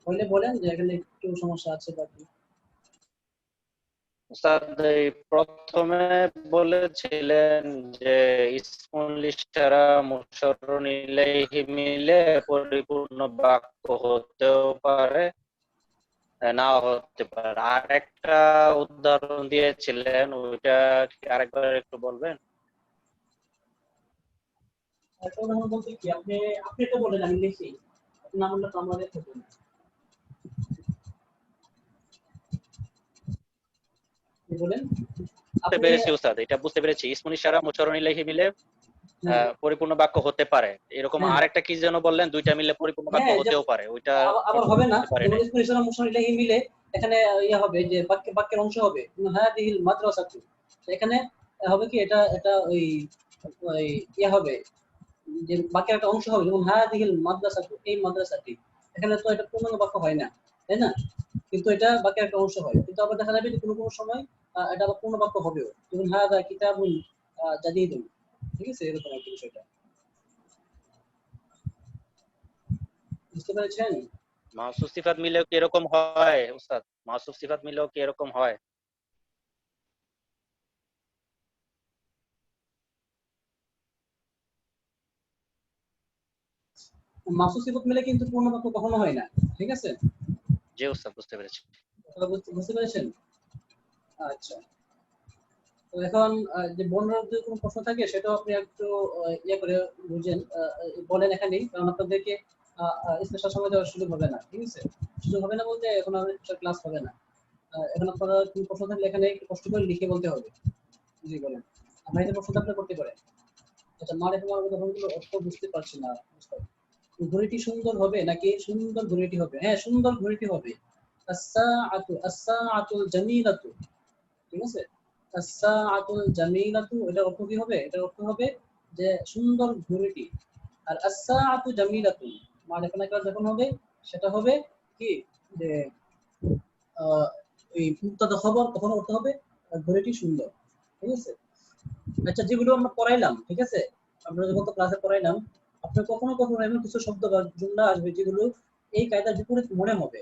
বললে বলেন যে এখানে একটু সমস্যা আছে বাকি। উস্তাদ, এই প্রথমে বলেছিলেন যে ইসমুল ইশারা মুশাররুন ইলাইহি মিলে পরিপূর্ণ বাক্য হতেও পারে, নাও হতে পারে। আরেকটা উদাহরণ দিয়েছিলেন, ওইটা কি আরেকবার একটু বলবেন? একটা উদাহরণ বলতে কি, আপনি তো বলেন, আমি লিখি, আপনি না বললে তো আমাদের হবে না। কি বলেন বুঝতে আপনি? পেরেছি উস্তাদ, এটা বুঝতে পেরেছি। ইসমুল ইশারা মুশাররুন ইলাইহি মিলে পরিপূর্ণ বাক্য হতে পারে, এরকম হ্যাঁ, আরেকটা কি যেন বললেন, দুইটা মিলে পরিপূর্ণ বাক্য হ্যাঁ, হতেও পারে, ওইটা আবার হবে না, বুঝতে পারি যেমন নাই। ইসমুল ইশারা মুশার ইলাইহি মিলে এখানে ইয়া হবে যে বাক্যের অংশ হবে হাদিহিল মাদ্রাসাতু। এখানে হবে কি, এটা ওই ইয়া হবে যে বাক্যের একটা অংশ হবে, যেমন হাদিহিল মাদ্রাসাতু, এই মাদ্রাসাটি। এখানে তো এটা পূর্ণাঙ্গ বাক্য হয় না, তাই না? কিন্তু এটা বাক্যের একটা অংশ হয়। কিন্তু আবার দেখা যাবে যে কোনো কোনো সময় এটা আবার পূর্ণ বাক্য হবেও, যেমন হাদা কিতাবুন জাদীদুন। ঠিক আছে, এরকম একটা বিষয়টা। বুঝতে পেরেছেন? মাউসুফ সিফাত মিলেও কি এরকম হয় উস্তাদ? মাউসুফ সিফাত মিলেও কি এরকম হয়? মাসুদ সিফাত মিলে কিন্তু পূর্ণ বাক্য কখনো হয় না। ঠিক আছে, জি উস্তাদ, বুঝতে পেরেছি। কথাটা বুঝতে পেরেছেন? আচ্ছা, তো এখন যে বর্ণনার যদি কোনো প্রশ্ন থাকে সেটাও আপনি একটু ইয়ে করে বুঝেন, বলেন এখানেই, কারণ আপনাদেরকে স্পেশাল সময় দেওয়ার সুযোগ হবে না। ঠিক আছে, সুযোগ হবে না বলতে এখন আমাদের ক্লাস হবে না। এখন আপনারা কোনো প্রশ্ন থাকলে এখানে একটু কষ্ট করে লিখে বলতে হবে। জি বলেন, আপনার এই প্রশ্নটা আপনি করতে পারেন। আচ্ছা, মারে তোমার উদাহরণগুলো অর্থ বুঝতে পারছি না। ঘড়িটি সুন্দর হবে নাকি সুন্দর ঘড়িটি হবে? হ্যাঁ, সুন্দর ঘড়িটি হবে। আস-সাআতুল জামিলাতু। ঠিক আছে, আস-সাআতুল জামিলাতু, এটা অর্থ কি হবে? এটা অর্থ হবে যে সুন্দর ঘড়িটি। আর আস-সাআতু জামিলাতু মারিফা নাকরা যখন হবে, সেটা হবে কি যে এই মুবতাদা খবর, তখন অর্থ হবে ঘড়িটি সুন্দর। ঠিক আছে। আচ্ছা, যেগুলো আমরা পড়াইলাম, ঠিক আছে, আমরা যখন তো ক্লাসে পড়াইলাম, আপনার কখনো কখনো এমন কিছু শব্দ বা জুমলা আসবে যেগুলো এই কায়দার বিপরীত মনে হবে।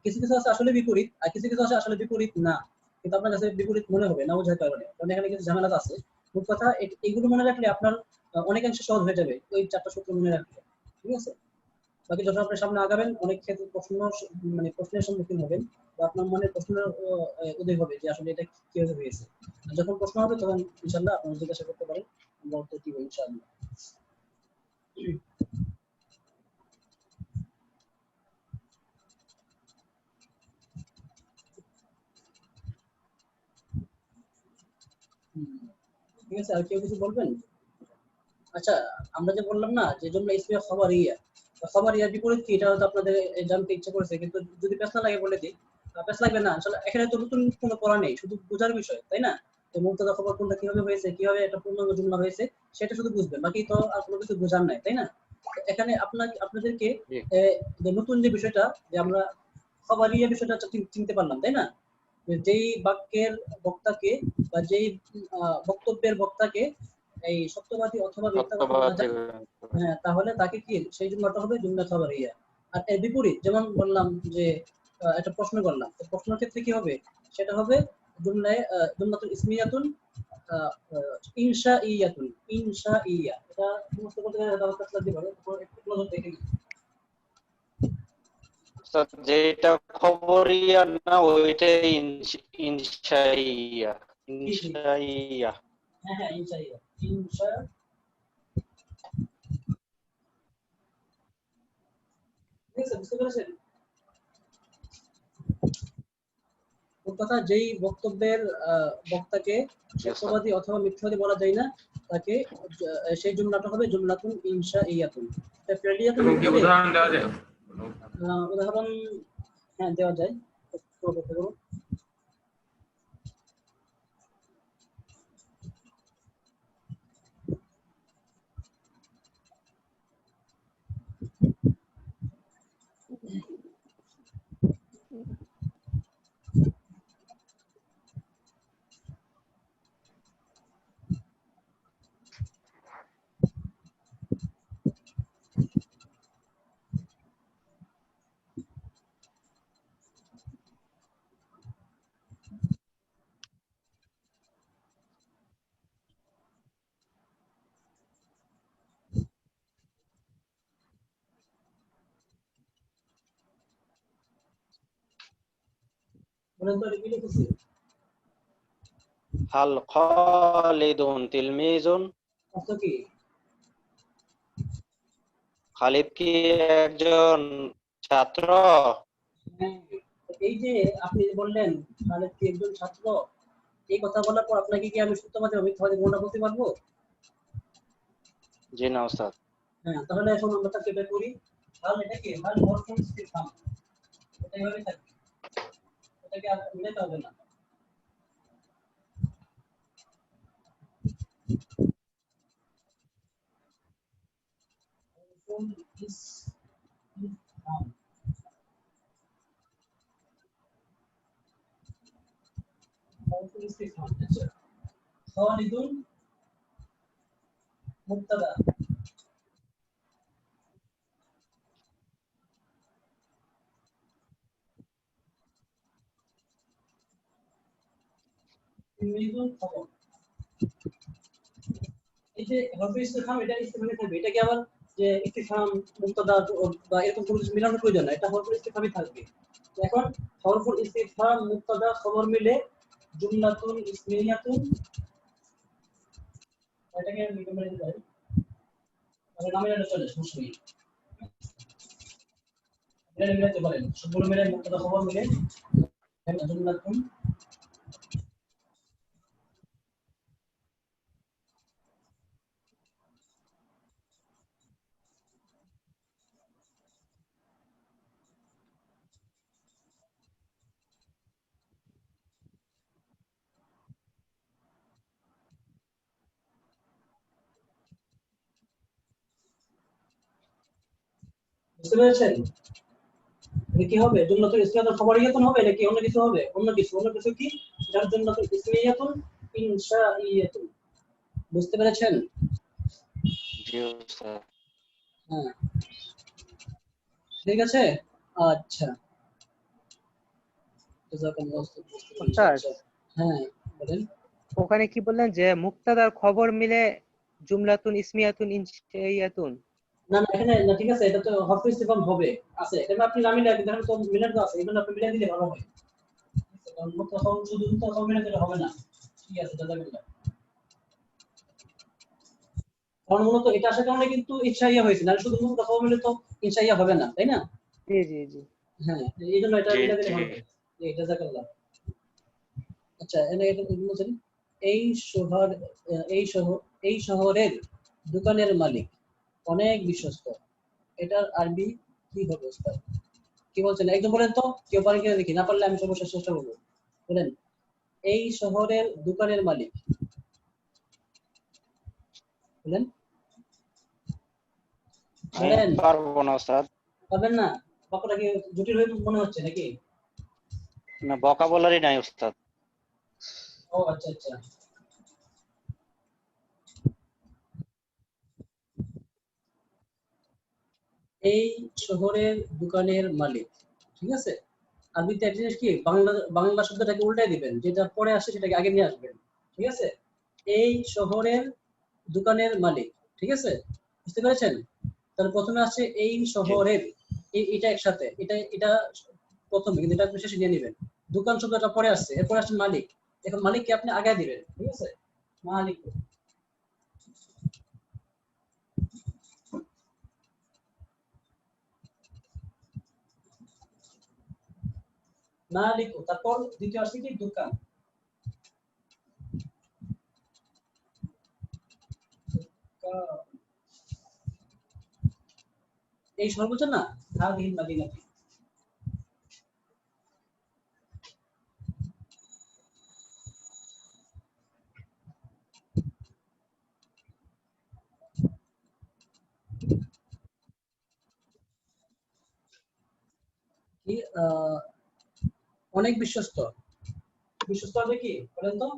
কিছু কিছু আছে আসলে বিপরীত, আর কিছু কিছু আছে আসলে বিপরীত না, কিন্তু আপনার কাছে বিপরীত মনে হবে না বোঝার কারণে, কারণ এখানে কিছু ঝামেলা আছে। মোট কথা এইগুলো মনে রাখলে আপনার অনেকাংশে সহজ হয়ে যাবে ওই চারটা সূত্র মনে রাখলে। ঠিক আছে, বাকি যখন আপনি সামনে আগাবেন অনেক ক্ষেত্রে প্রশ্নের সম্মুখীন হবেন, বা আপনার মনে প্রশ্নের উদয় হবে যে আসলে এটা কিভাবে হয়েছে। আর যখন প্রশ্ন হবে তখন ইনশাআল্লাহ আপনি জিজ্ঞাসা করতে পারেন, আমরা উত্তর দিব ইনশাআল্লাহ। ঠিক আছে, আর কেউ কিছু বলবেন? আচ্ছা, আমরা যে বললাম না যে জুমলা ইসমিয়া খবরিয়া, খবরিয়ার বিপরীত কি, এটা হয়তো আপনাদের জানতে ইচ্ছা করেছে, কিন্তু যদি পেশ না লাগে বলে দিই। পেশ লাগবে না আসলে, এখানে তো নতুন কোনো পড়া নেই, শুধু বোঝার বিষয়, তাই না? তো মুবতাদা খবর কোনটা কিভাবে হয়েছে, কিভাবে একটা পূর্ণাঙ্গ জুমলা হয়েছে সেটা শুধু বুঝবেন, বাকি তো আর কোনো কিছু বোঝার নাই, তাই না? এখানে আপনাদেরকে যে নতুন যে বিষয়টা যে আমরা খবরিয়া বিষয়টা চিনতে পারলাম, তাই না? যেই বাক্যের বক্তাকে বা যেই বক্তব্যের বক্তাকে এই সত্যবাদী অথবা মিথ্যাবাদী বলা যায়, হ্যাঁ, তাহলে তাকে কি সেই জুমলাটা হবে জুমলা খবরিয়া। আর এর বিপরীত যেমন বললাম যে একটা প্রশ্ন করলাম, তো প্রশ্নের ক্ষেত্রে কি হবে, সেটা হবে জুমলাতুল ইসমিয়াতুন ইনশাইয়াতুন। ইনশাইয়া এটা সমস্ত করতে গেলে দাও কাজ লাগতে পারে, একটু নজর দেখে নিন। যেটা খবরিয়া না ওইটাই ইনশাইয়া। ইনশাইয়া, হ্যাঁ হ্যাঁ ইনশাইয়া। ইনশা বুঝতে পেরেছেন? কথা যেই বক্তব্যের বক্তাকে সত্যবাদী অথবা মিথ্যাবাদী বলা যায় না, তাকে সেই জুমলাটা হবে জুমলাতুন ইনশাইয়াতুন। এটা ফেলিয়াতুন উদাহরণ দেওয়া যায়? উদাহরণ হ্যাঁ দেওয়া যায়। বলেন তো কি লিখেছি? হাল খালিদুন তিলমিজুন, অর্থ কি? খালিদ কি একজন ছাত্র? এই যে আপনি বললেন খালিদ কি একজন ছাত্র, এই কথা বলার পর আপনাকে কি আমি সত্যবাদী বা মিথ্যাবাদী কোনটা বলতে পারবো? জি না ওস্তাদ। হ্যাঁ, তাহলে এখন আমরা তাকে বের করি। হাল এটা কি? হাল হরফুল ইসতিফহাম, এটা এইভাবে থাকবে, এটাকে আর মিলাতে হবে না। হরফুল ইসতিফহাম, হরফুল ইসতিফহাম। আচ্ছা, খালিদুন মুবতাদা, তিলমিজুন খবর। এই যে হরফুল ইসতিফহাম, এটা ইসতিফহামে থাকবে, এটা কি আবার যে ইসতিফহাম মুবতাদা বা এরকম কোনো কিছু মিলানোর প্রয়োজন নাই, এটা হরফুল ইসতিফহামই থাকবে। এখন হরফুল ইসতিফহাম মুবতাদা খবর মিলে জুমলাতুন ইসমিয়াতুন, এটাকে আমি লিখে দিতে পারি, তাহলে নামে এটা চলে, সমস্যা নেই। এটা মিলাতে পারেন, সবগুলো মিলে মুবতাদা খবর মিলে জুমলাতুন বুঝতে পেরেছেন? এটা কি হবে? জুমলাতুল ইসমিয়াতুন খবরিয়াতুন হবে নাকি অন্য কিছু হবে? অন্য কিছু কি? যার জুমলাতুল ইসমিয়াতুন ইনশাইয়াতুন। বুঝতে পেরেছেন? জি ওস্তাদ। হ্যাঁ, ঠিক আছে। আচ্ছা, ওস্তাদ, হ্যাঁ বলেন। ওখানে কি বললেন যে মুক্তাদার খবর মিলে জুমলাতুন ইসমিয়াতুন ইনশাইয়াতুন? না না, এখানে না, ঠিক আছে, এটা তো হরফ ইস্তিফহাম হবে আছে, এটা আপনি না মিলে কিন্তু তো মিলান তো আছে, এগুলো আপনি মিলে দিলে ভালো হয়। কারণ মুক্তাদা শুধু মুক্তাদা মিলে দিলে হবে না। ঠিক আছে, জাযাকাল্লাহ। কারণ মূলত এটা আসার কারণে কিন্তু ইনশাইয়া হয়েছে, না শুধু মুক্তাদা খবর মিলে তো ইনশাইয়া হবে না, তাই না? জি জি জি। হ্যাঁ, এই জন্য এটা মিলে দিলে ভালো হয়। জাযাকাল্লাহ। আচ্ছা, এনে এটা বলছেন এই শহরের দোকানের মালিক অনেক বিশ্বস্ত, এটার আরবি কি হবে ওস্তাদ? কি বলছেন একদম বলেন তো, কেউ পারেন কিনা দেখি, না পারলে আমি সর্বশেষ চেষ্টা করবো। বলেন এই শহরের দোকানের মালিক বলেন বলেন পারবো না ওস্তাদ, পারবেন না? বাক্যটা কি জটিল হয়ে মনে হচ্ছে নাকি? না ভোকাবুলারি নাই ওস্তাদ। ও আচ্ছা আচ্ছা, এই শহরের দোকানের মালিক, ঠিক আছে। আরবিতে একটা জিনিস কি, বাংলা বাংলা শব্দটাকে উল্টাই দিবেন, যেটা পরে আসে সেটাকে আগে নিয়ে আসবেন, ঠিক আছে। এই শহরের দোকানের মালিক, ঠিক আছে, বুঝতে পেরেছেন? তাহলে প্রথমে আসছে এই শহরের, এটা একসাথে, এটা এটা প্রথমে, কিন্তু এটা আপনি শেষে নিয়ে নেবেন। দোকান শব্দটা পরে আসছে, এরপরে আসছে মালিক। এখন মালিককে আপনি আগে দিবেন, ঠিক আছে। মালিক, মালিক, তারপর দ্বিতীয় আসছে কি দোকান, এই শহর বলছেন না, হাদিহিল মাদিনাতি। কি অনেক বিশ্বস্ত, বিশ্বস্ত হবে কি বলেন তো?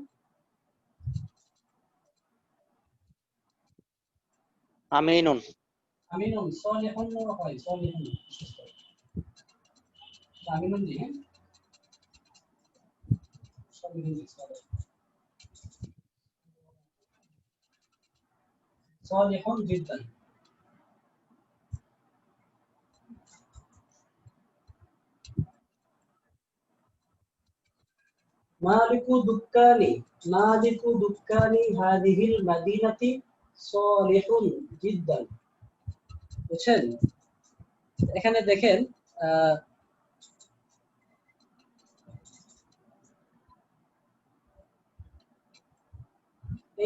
আমিনুন। আমিনুন, সলিহুন হয়, সলিহুন বিশ্বস্ত, আমিনুন জি, হ্যাঁ সলিহুন জি, সলিহুন জিদ্দান। মালিকু দুক্কানি, মালিকু দুক্কানি হাদিহিল মাদিনাতি সলিহুন জিদ্দান। বুঝছেন? এখানে দেখেন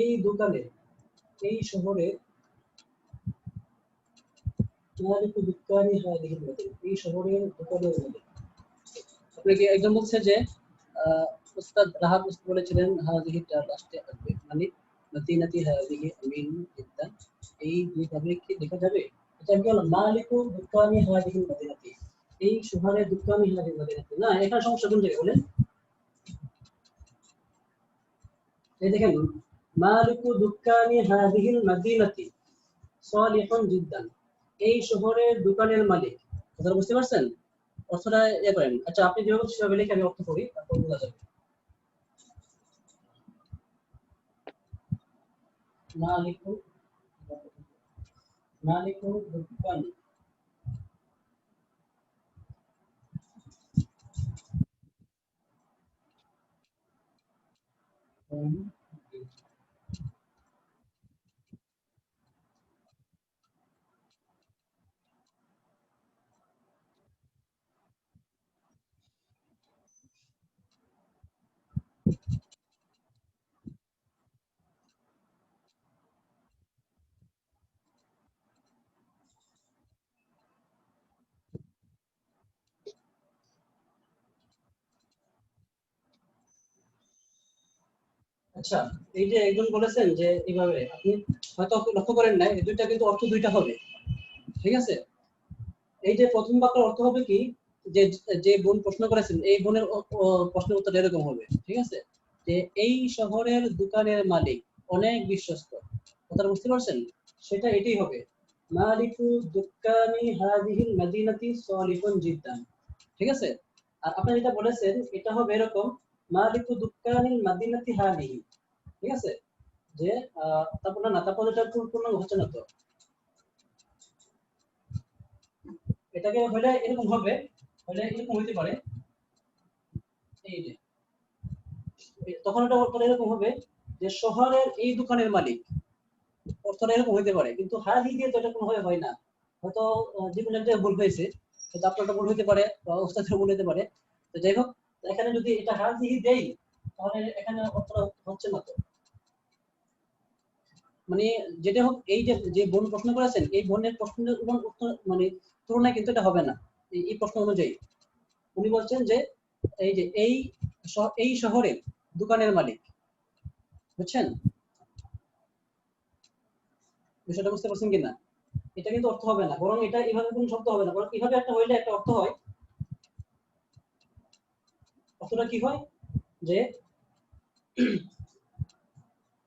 এই দোকানে, এই শহরে, মালিকু দুক্কানি হাদিহিল মাদিনা, এই শহরের দোকানের মালিক। আপনাকে একজন বলছে যে উস্তাদ রাহাত উস্তাদ বলেছিলেন হাদিহি তার লাস্টে আসবে, মানে মাদিনাতি হাদিহি আমিন জিদ্দান, এই দুই ভাবে কি লেখা যাবে? এটা কি হলো মালিকু দুক্কানি হাদিহি মাদিনাতি, এই শহরের দোকানি হাদিহি মাদিনাতি। না, এখানে সমস্যা কোন জায়গায় বলেন? এই দেখেন, মালিকু দুক্কানি হাদিহিল মাদিনাতি সলিহুন জিদ্দান, এই শহরের দোকানের মালিক। কথাটা বুঝতে পারছেন? অর্থটা ইয়ে করেন। আচ্ছা, আপনি যেভাবে সেভাবে লিখে আমি অর্থ করি, তারপর বোঝা যাবে। মালিকু, মালিকু দুক্কানি, আচ্ছা, এই যে একজন বলেছেন যে এইভাবে, আপনি হয়তো লক্ষ্য করেন না, এই দুইটা কিন্তু অর্থ দুইটা হবে, ঠিক আছে। এই যে প্রথম বাক্যের অর্থ হবে কি, যে যে বোন প্রশ্ন করেছেন এই বোনের প্রশ্নের উত্তর এরকম হবে, ঠিক আছে, যে এই শহরের দোকানের মালিক অনেক বিশ্বস্ত। কথাটা বুঝতে পারছেন? সেটা এটাই হবে, মালিকু দুক্কানি হাদিহিল মাদিনাতি সলিহুন জিদ্দান, ঠিক আছে। আর আপনি যেটা বলেছেন এটা হবে এরকম, মালিকু দুক্কানিল মাদিনাতি হাদিহি, ঠিক আছে। যে তারপর না, তারপর এটা পূর্ণ হচ্ছে না, তো এটাকে হলে এরকম হবে, হলে এরকম হইতে পারে, এই যে তখন এটা অর্থ এরকম হবে যে শহরের এই দোকানের মালিক, অর্থটা এরকম হইতে পারে। কিন্তু হাদি দিয়ে তো এটা কোনোভাবে হয় না, হয়তো যে কোনো একটা ভুল হয়েছে, হয়তো আপনারটা ভুল হইতে পারে বা ওস্তাদের ভুল হইতে পারে। তো যাই হোক, এখানে যদি এটা হাদি দেই তাহলে এখানে অর্থটা হচ্ছে না, তো মানে যেটা হোক, এই যে যে বোন প্রশ্ন করেছেন এই বোনের প্রশ্নের উত্তর মানে তুলনায় কিন্তু এটা হবে না। এই প্রশ্ন অনুযায়ী উনি বলছেন যে এই যে এই শহরের দোকানের মালিক। বুঝছেন বিষয়টা? বুঝতে পারছেন কিনা? এটা কিন্তু অর্থ হবে না, বরং এটা এভাবে কোনো শব্দ হবে না, বরং এভাবে একটা হইলে একটা অর্থ হয়। অর্থটা কি হয় যে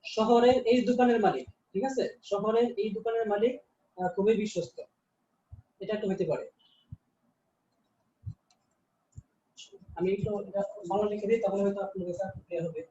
শহরের এই দোকানের মালিক, ঠিক আছে, শহরের এই দোকানের মালিক খুবই বিশ্বস্ত, এটা একটা হতে পারে। আমি একটু বাংলা লিখে দিই, তাহলে হয়তো আপনার কাছে ক্লিয়ার হবে।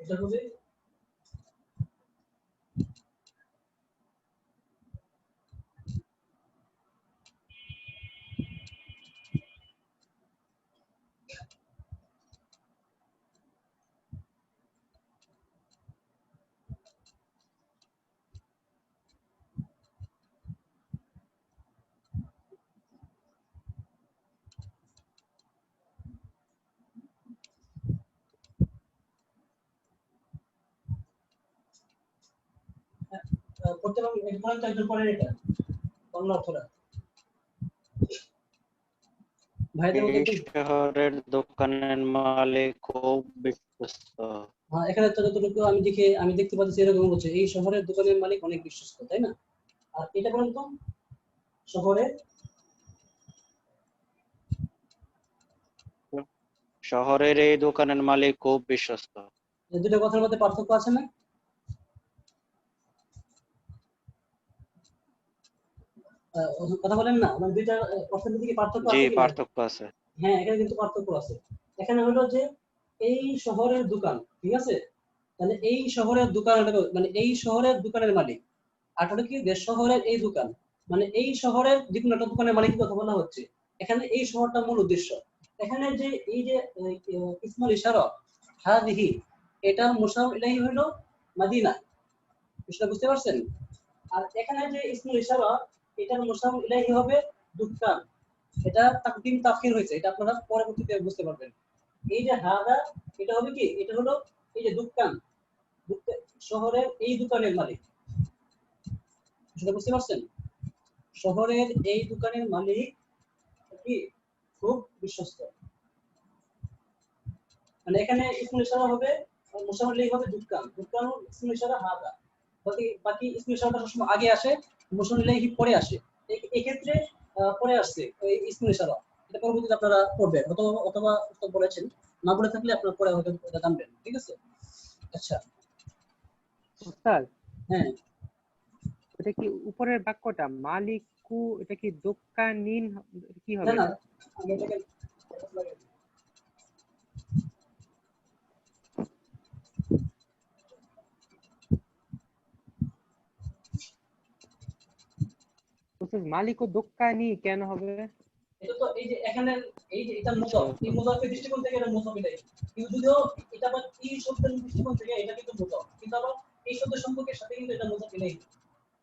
এটা হবে করতে পারবেন। এরপরে তো একজন করেন এটা বাংলা অর্থটা ভাইদের মধ্যে এই শহরের দোকানের মালিক খুব বিশ্বস্ত। হ্যাঁ, এখানে তো যতটুকু আমি দেখতে পাচ্ছি এরকম হচ্ছে, এই শহরের দোকানের মালিক অনেক বিশ্বস্ত, তাই না? আর এটা বলেন তো, শহরের শহরের এই দোকানের মালিক খুব বিশ্বস্ত। এই দুটো কথার মধ্যে পার্থক্য আছে না? কথা বলেন না, মানে দুইটা অর্থের দিকে পার্থক্য জি, আছে কি না? পার্থক্য আছে। হ্যাঁ, এখানে কিন্তু পার্থক্য আছে। এখানে হলো যে এই শহরের দোকান, ঠিক আছে, তাহলে এই শহরের দোকান মানে এই শহরের দোকানের মালিক। আর হলো কি যে শহরের এই দোকান, মানে এই শহরের যে কোনো একটা দোকানের মালিকের কথা বলা হচ্ছে। এখানে এই শহরটা মূল উদ্দেশ্য। এখানে যে এই যে ইসমুল ইশারা হাদিহি, এটা মুশার ইলাইহি হলো মদিনা, বিষয়টা বুঝতে পারছেন? আর এখানে যে ইসমুল ইশারা, এটার মুশার ইলাইহি হবে দোকান। এটা তাকদিম তাখির হয়েছে, এটা আপনারা পরবর্তীতে বুঝতে পারবেন। এই যে হাদা, এটা হবে কি, এটা হলো এই যে দোকান, শহরের এই দোকানের মালিক, সেটা বুঝতে পারছেন? শহরের এই দোকানের মালিক কি খুব বিশ্বস্ত। মানে এখানে ইসমুল ইশারা হবে, মুশার ইলাইহি হবে দোকান, দোকান ইসমুল ইশারা হাদা। বাকি ইসমুল ইশারাটা সবসময় আগে আসে, মুশার ইলাইহি পরে আসে। এই ক্ষেত্রে পরে আসছে এই ইসমুল ইশারা, এটা পরবর্তীতে আপনারা পড়বেন, অথবা উস্তাদ বলেছেন, না বলে থাকলে আপনারা পরে হয়তো এটা জানবেন, ঠিক আছে? আচ্ছা উস্তাদ, হ্যাঁ, এটা কি উপরের বাক্যটা মালিকু, এটা কি দোকানিন কি না হবে না, এটা? আমি এটাকে উস্তাদ মালিকু দোকানি কেন হবে? এটা তো এই যে এখানে এই যে এটা মুদাফ, এই মুদাফের দৃষ্টিকোণ থেকে এটা মুদাফ ইলাইহি, কিন্তু যদিও এটা আবার এই শব্দের দৃষ্টিকোণ থেকে এটা কিন্তু মুদাফ, কিন্তু আবার এই শব্দের সম্পর্কের সাথে কিন্তু এটা মুদাফ ইলাইহি।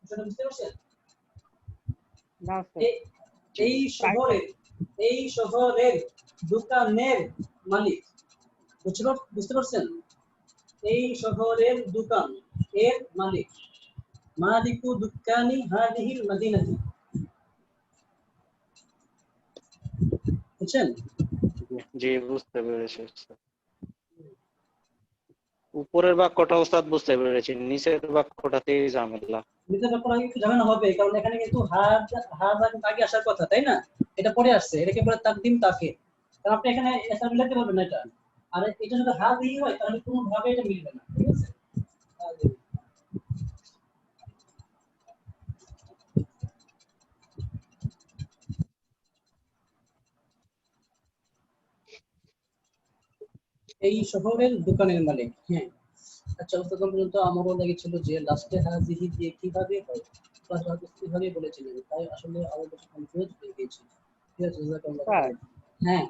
সেটা বুঝতে পারছেন? না উস্তাদ, এই শহরের দোকানের মালিক, বুঝতে পারছেন? এই শহরের দোকান এর মালিক, মালিকু দুকানি হাদিহিল মাদিনাতি, বুঝছেন? জি, বুঝতে পেরেছি উস্তাদ। উপরের বাক্যটা উস্তাদ বুঝতে পেরেছি, নিচের বাক্যটাতেই ঝামেলা। নিচের ব্যাপারে একটু ঝামেলা হবে, কারণ এখানে কিন্তু হাজা কিন্তু আগে আসার কথা, তাই না? এটা পরে আসছে, এটাকে বলে তাকদিম তাকে, কারণ আপনি এখানে এটা মিলাতে পারবেন না এটা। আর এটা যদি হাদিহি হয় তাহলে কোনো ভাবে এটা মিলবে না, ঠিক আছে? এই শহরের দোকানের মালিক, হ্যাঁ। আচ্ছা উস্তাদ পর্যন্ত আমারও লেগেছিল যে লাস্টে হাজিহি দিয়ে কিভাবে হয় কিভাবে বলেছিলেন, তাই আসলে আমার কাছে কনফিউজ হয়ে গেছি। ঠিক আছে, জাযাকাল্লাহ স্যার খাইর। হ্যাঁ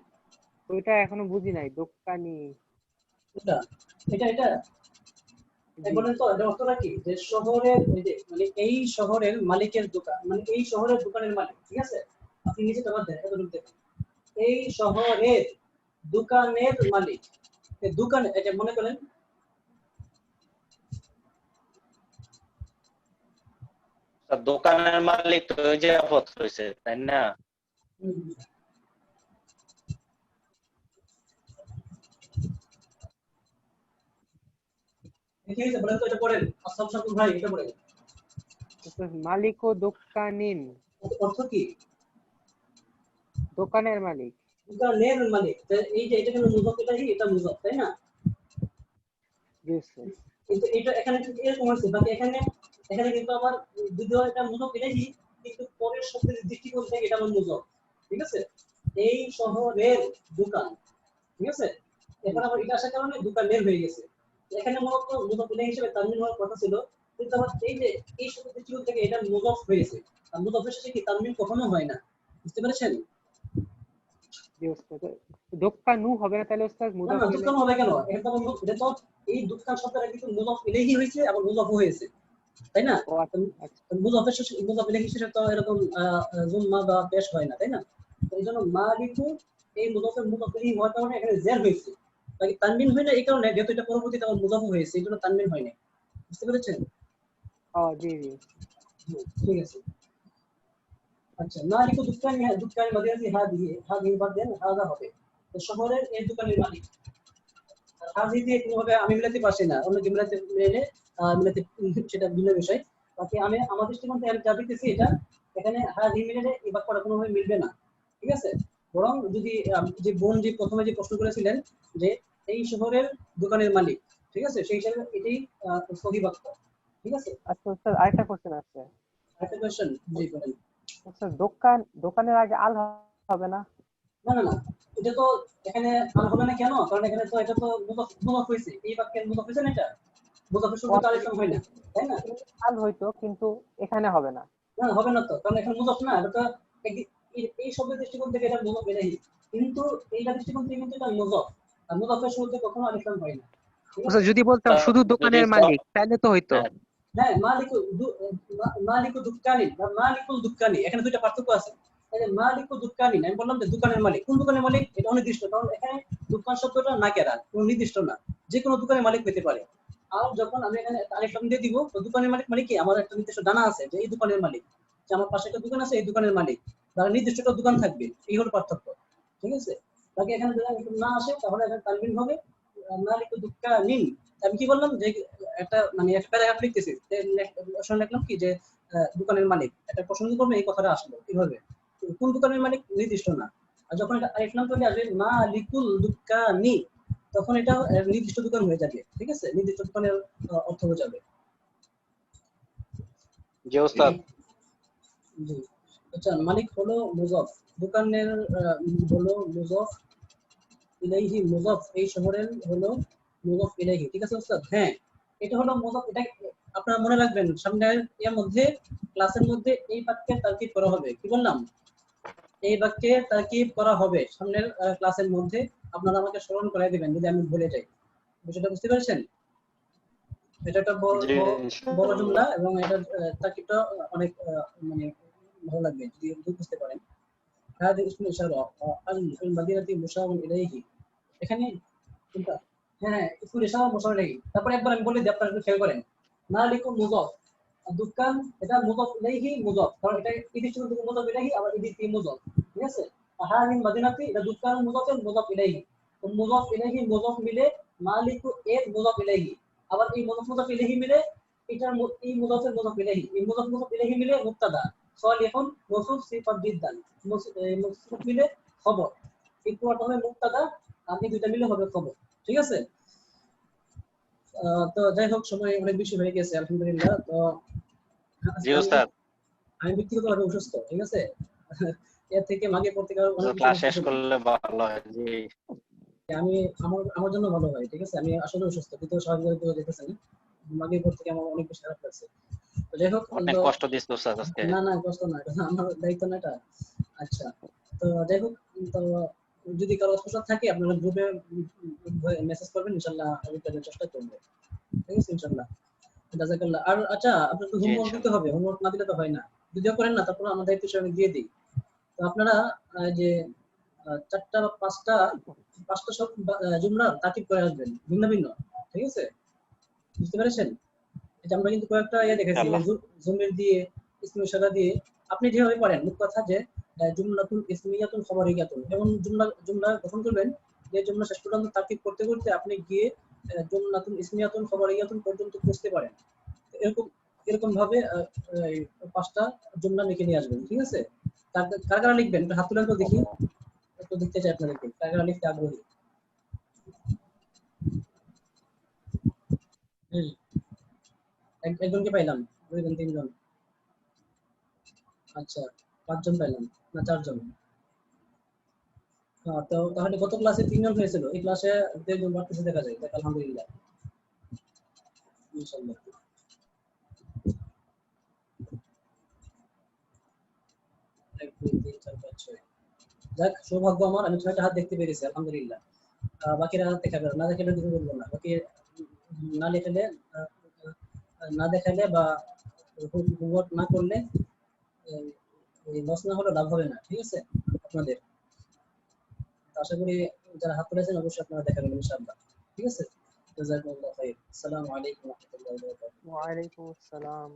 ওইটা এখনো বুঝি নাই, দোকানি। এটা এটা এটা জি বলেন তো এটা অর্থটা কি, যে শহরের ওই যে মানে এই শহরের মালিকের দোকান, মানে এই শহরের দোকানের মালিক, ঠিক আছে? আপনি নিজে তো দেখেন, এতটুকু দেখেন, এই শহরের দোকানের মালিক, এই দোকান, এটা মনে করেন দোকানের মালিক তো ওই যে আপদ হয়েছে, তাই না? ঠিক আছে, বলেন তো এটা পড়েন, আসসালামু আলাইকুম ভাই, এটা পড়েন। মালিক ও দোকানিন, অর্থ কি? দোকানের মালিক। দোকানের মালিক, এই যে এটা কিন্তু মুজাফ ইলাইহি, এটা মুজাফ, তাই না? জি স্যার। কিন্তু এটা এখানে কিন্তু এরকম আছে, বাকি এখানে এখানে কিন্তু আমার যদিও এটা মুজাফ ইলাইহি, কিন্তু পরের শব্দের দৃষ্টিকোণ থেকে এটা আমার মুজাফ, ঠিক আছে? এই শহরের দোকান, ঠিক আছে? এখন আবার এটা আসার কারণে দোকানের হয়ে গেছে। এখানে মূলত মুজাফ ইলাইহি হিসেবে তানবিন হওয়ার কথা ছিল, কিন্তু আবার এই যে এই শব্দের দৃষ্টিকোণ থেকে এটা মুজাফ হয়েছে। আর মুজাফের সাথে কি তানবিন কখনো হয় না, বুঝতে পেরেছেন? জি ওস্তাদ, দোকানু হবে না তাহলে ওস্তাদ? না মুদাফ না, ইলাইহি। দোকান হবে কেন? এটা তো এটা তো এই দোকান শব্দটা কিন্তু মুজাফ ইলাইহি হয়েছে, আবার মুজাফ হয়েছে, তাই না? ও আচ্ছা আচ্ছা। মুজাফের মুজাফ ইলাইহি হিসেবে তো এরকম জুম্মা বা পেশ হয় না, তাই না? তো এই জন্য মালিকু এই মুজাফের মুজাফ ইলাইহি হওয়ার কারণে এখানে জের হয়েছে, বাকি তানবিন হয় না এই কারণে, যেহেতু এটা পরবর্তীতে আবার মুজাফ হয়েছে, এই জন্য তানবিন হয় না, বুঝতে পেরেছেন? ও জি জি। ঠিক আছে। আচ্ছা, মালিকু দোকানি, হ্যাঁ দোকানি মাদিনাতি হাদিহি বাদ দেন, হাদা হবে তো শহরের এই দোকানের মালিক। হাজি দিয়ে কোনোভাবে আমি মিলাতে পারছি না, অন্য কি মিলাতে মিলে মিলাতে, সেটা ভিন্ন বিষয়। বাকি আমি আমার দৃষ্টিকোণ থেকে আমি যা দেখতেছি, এটা এখানে হাজি মিলে এই বাক্যটা কোনোভাবে মিলবে না, ঠিক আছে? বরং যদি যে বোন যে প্রথমে যে প্রশ্ন করেছিলেন যে এই শহরের দোকানের মালিক, ঠিক আছে, সেই হিসাবে এটাই সহি বাক্য, ঠিক আছে? আচ্ছা ওস্তাদ, আরেকটা কোশ্চেন আছে। একটা কোয়েশ্চেন, জি বলেন। ওস্তাদ দোকানের আগে আল হবে না? না না না, এটা তো এখানে আর হবে না কেন? কারণ এখানে তো এটা তো মুদাফ হয়েছে, এই বাক্যের মুদাফ হয়েছে না, এটা মুদাফের সঙ্গে তো আলিফ লাম হয় না, তাই না? আল হইতো, কিন্তু এখানে হবে না। না হবে না তো, কারণ এখানে মুদাফ না, এটা তো এই শব্দের দৃষ্টিকোণ থেকে এটা মুদাফ ইলাইহি, কিন্তু এইটা দৃষ্টিকোণ থেকে কিন্তু এটা মুদাফ, আর মুদাফের শুরুতে কখনো আলিফ লাম হয় না, ঠিক আছে? ওস্তাদ যদি বলতাম শুধু দোকানের মালিক তাহলে তো হইতো। হ্যাঁ, মালিকু দুক্কানি বা মালিকুল দুক্কানি, এখানে দুইটা পার্থক্য আছে। এই যে মালিকু দুক্কানি, আমি বললাম যে দোকানের মালিক, কোন দোকানের মালিক এটা অনির্দিষ্ট, কারণ এখানে দোকান শব্দটা নাকেরা, কোনো নির্দিষ্ট না, যে কোনো দোকানের মালিক পেতে পারে। আর যখন আমি এখানে আলিফ লাম দিয়ে দিব, তো দোকানের মালিক মানে কি, আমার একটা নির্দিষ্ট জানা আছে যে এই দোকানের মালিক, যে আমার পাশে একটা দোকান আছে, এই দোকানের মালিক, তার নির্দিষ্ট একটা দোকান থাকবে, এই হলো পার্থক্য, ঠিক আছে? বাকি এখানে যদি না আসে তাহলে এখানে তানবিন হবে মালিকু দুক্কানিন। আমি কি বললাম যে একটা মানে একটা প্যারাগ্রাফ লিখতেছি, আসলে লিখলাম কি যে দোকানের মালিক, একটা প্রসঙ্গ করবে, এই কথাটা আসলো কিভাবে, কোন দোকানের মালিক নির্দিষ্ট না। আর যখন এটা আলিফ লাম চলে আসবে মালিকুল দুক্কানি, তখন এটা নির্দিষ্ট দোকান হয়ে যাবে, ঠিক আছে? নির্দিষ্ট দোকানের অর্থ হয়ে যাবে। জি ওস্তাদ। জি। আচ্ছা, মালিক হলো মুজাফ, দোকানের হলো মুজাফ ইলাইহি, মুজাফ এই শহরের হলো মুজাফ ইলাইহি, ঠিক আছে ওস্তাদ? হ্যাঁ, এটা হলো মুজাফ। এটা আপনারা মনে রাখবেন, সামনের এর মধ্যে ক্লাসের মধ্যে এই বাক্যের তারকিব করা হবে। কি বললাম? এই বাক্যের তারকিব করা হবে সামনের ক্লাসের মধ্যে, আপনারা আমাকে স্মরণ করাই দিবেন যদি আমি ভুলে যাই। বিষয়টা বুঝতে পেরেছেন? এটা একটা বড় জুমলা, এবং এটা তারকিবটা অনেক মানে ভালো লাগবে যদি বুঝতে পারেন। هذا اسم إشارة المدينة مشار إليه, এখানে কোনটা? হ্যাঁ, اسم إشارة مشار إليه। তারপরে একবার আমি বলে দিই, আপনারা একটু খেয়াল করেন। মালিকুম মুজাফ, দোকান এটা মুজাফ ইলাইহি মুজাফ, কারণ এটা ইদিশ থেকে মুজাফ ইলাইহি, আবার ইদিশ থেকে মুজাফ, ঠিক আছে? হাযিল মাদিনাতি, এটা দোকান মুজাফ মুজাফ ইলাইহি, তো মুজাফ ইলাইহি মুজাফ মিলে মালিকু এর মুজাফ ইলাইহি, আবার এই মুজাফ ইলাইহি মিলে এটার এই মুজাফের মুজাফ ইলাইহি, এই মুজাফ ইলাইহি মিলে মুবতাদা সালিহুন মওসুফ সিফাত জিদ্দান, মওসুফ মিলে খবর, এই পুরোটা হবে মুবতাদা, আপনি দুইটা মিলে হবে খবর, ঠিক আছে? তো যাই হোক, সময় অনেক বেশি হয়ে গেছে আলহামদুলিল্লাহ। তো জি ওস্তাদ, আমি ব্যক্তিগতভাবে অসুস্থ, ঠিক আছে? এর থেকে মাগে পড়তে গেলে অনেক ক্লাস শেষ করলে ভালো হয়। জি আমি আমার জন্য ভালো হয়, ঠিক আছে? আমি আসলে অসুস্থ, কিন্তু স্বাভাবিকভাবে যেতেছে না। মাগরিব পর থেকে আমার অনেক বেশি খারাপ লাগছে। তো যাই হোক, অনেক কষ্ট দিচ্ছে ওস্তাদ আজকে। না না কষ্ট না, এটা আমার দায়িত্ব না এটা। আচ্ছা, তো যাই হোক, তো যদি কারো সমস্যা থাকে আপনারা গ্রুপে মেসেজ করবেন, ইনশাআল্লাহ আমি তাদের চেষ্টা করব, ঠিক আছে? ইনশাআল্লাহ, জাযাকাল্লাহ। আর আচ্ছা, আপনার তো জি হোমওয়ার্ক দিতে ইনশাআল্লাহ। হবে, হোমওয়ার্ক না দিলে তো হয় না। যদিও করেন না, তারপর আমার দায়িত্ব হিসেবে আমি দিয়ে দিই। তো আপনারা যে 4টা বা 5টা সব জুমলা তাকিব করে আসবেন, ভিন্ন ভিন্ন, ঠিক আছে? বুঝতে পেরেছেন? এটা আমরা কিন্তু কয়েকটা দেখেছি, ইনশাআল্লাহ। জমির দিয়ে, ইসমে ইশারা দিয়ে। আপনি যেভাবে পারেন, মুখ কথা যে জুমলাতুল ইসমিয়াতুন খবরিয়াতুন, এমন জুমলা গঠন করবেন যে জুমলা শেষ পর্যন্ত তাকিব করতে করতে আপনি গিয়ে জুমলাতুল ইসমিয়াতুন খবরিয়াতুন পর্যন্ত পৌঁছতে পারেন। এরকম এরকম ভাবে 5টা জুমলা লিখে নিয়ে আসবেন, ঠিক আছে? কার কারা লিখবেন একটু হাত তুলেন তো দেখি, একটু দেখতে চাই আপনাদেরকে কার কারা লিখতে আগ্রহী। হুম, একজনকে পাইলাম, 2 জন 3 জন, আচ্ছা 5 জন পাইলাম, না 4 জন। হ্যাঁ, তো তাহলে গত ক্লাসে 3 জন হয়েছিল, এই ক্লাসে 2 জন বাড়তেছে দেখা যায়, দেখ আলহামদুলিল্লাহ, ইনশাআল্লাহ। 1 2 3 4 5 6, যাক সৌভাগ্য আমার, আমি 6টা হাত দেখতে পেরেছি, আলহামদুলিল্লাহ। বাকিরা হাত দেখাবে না, দেখালে কিছু বলবো না। বাকি না লেখালে, না দেখালে বা হোমওয়ার্ক না করলে লস না হলে লাভ হবে না, ঠিক আছে আপনাদের? তো আশা করি যারা হাত তুলেছেন অবশ্যই আপনারা দেখাবেন ইনশাআল্লাহ, ঠিক আছে? জাযাকুমুল্লাহু খাইর। আসসালামু আলাইকুম ওয়া রাহমাতুল্লাহি ওয়া বারাকাতুহু। ওয়ালাইকুম আসসালাম।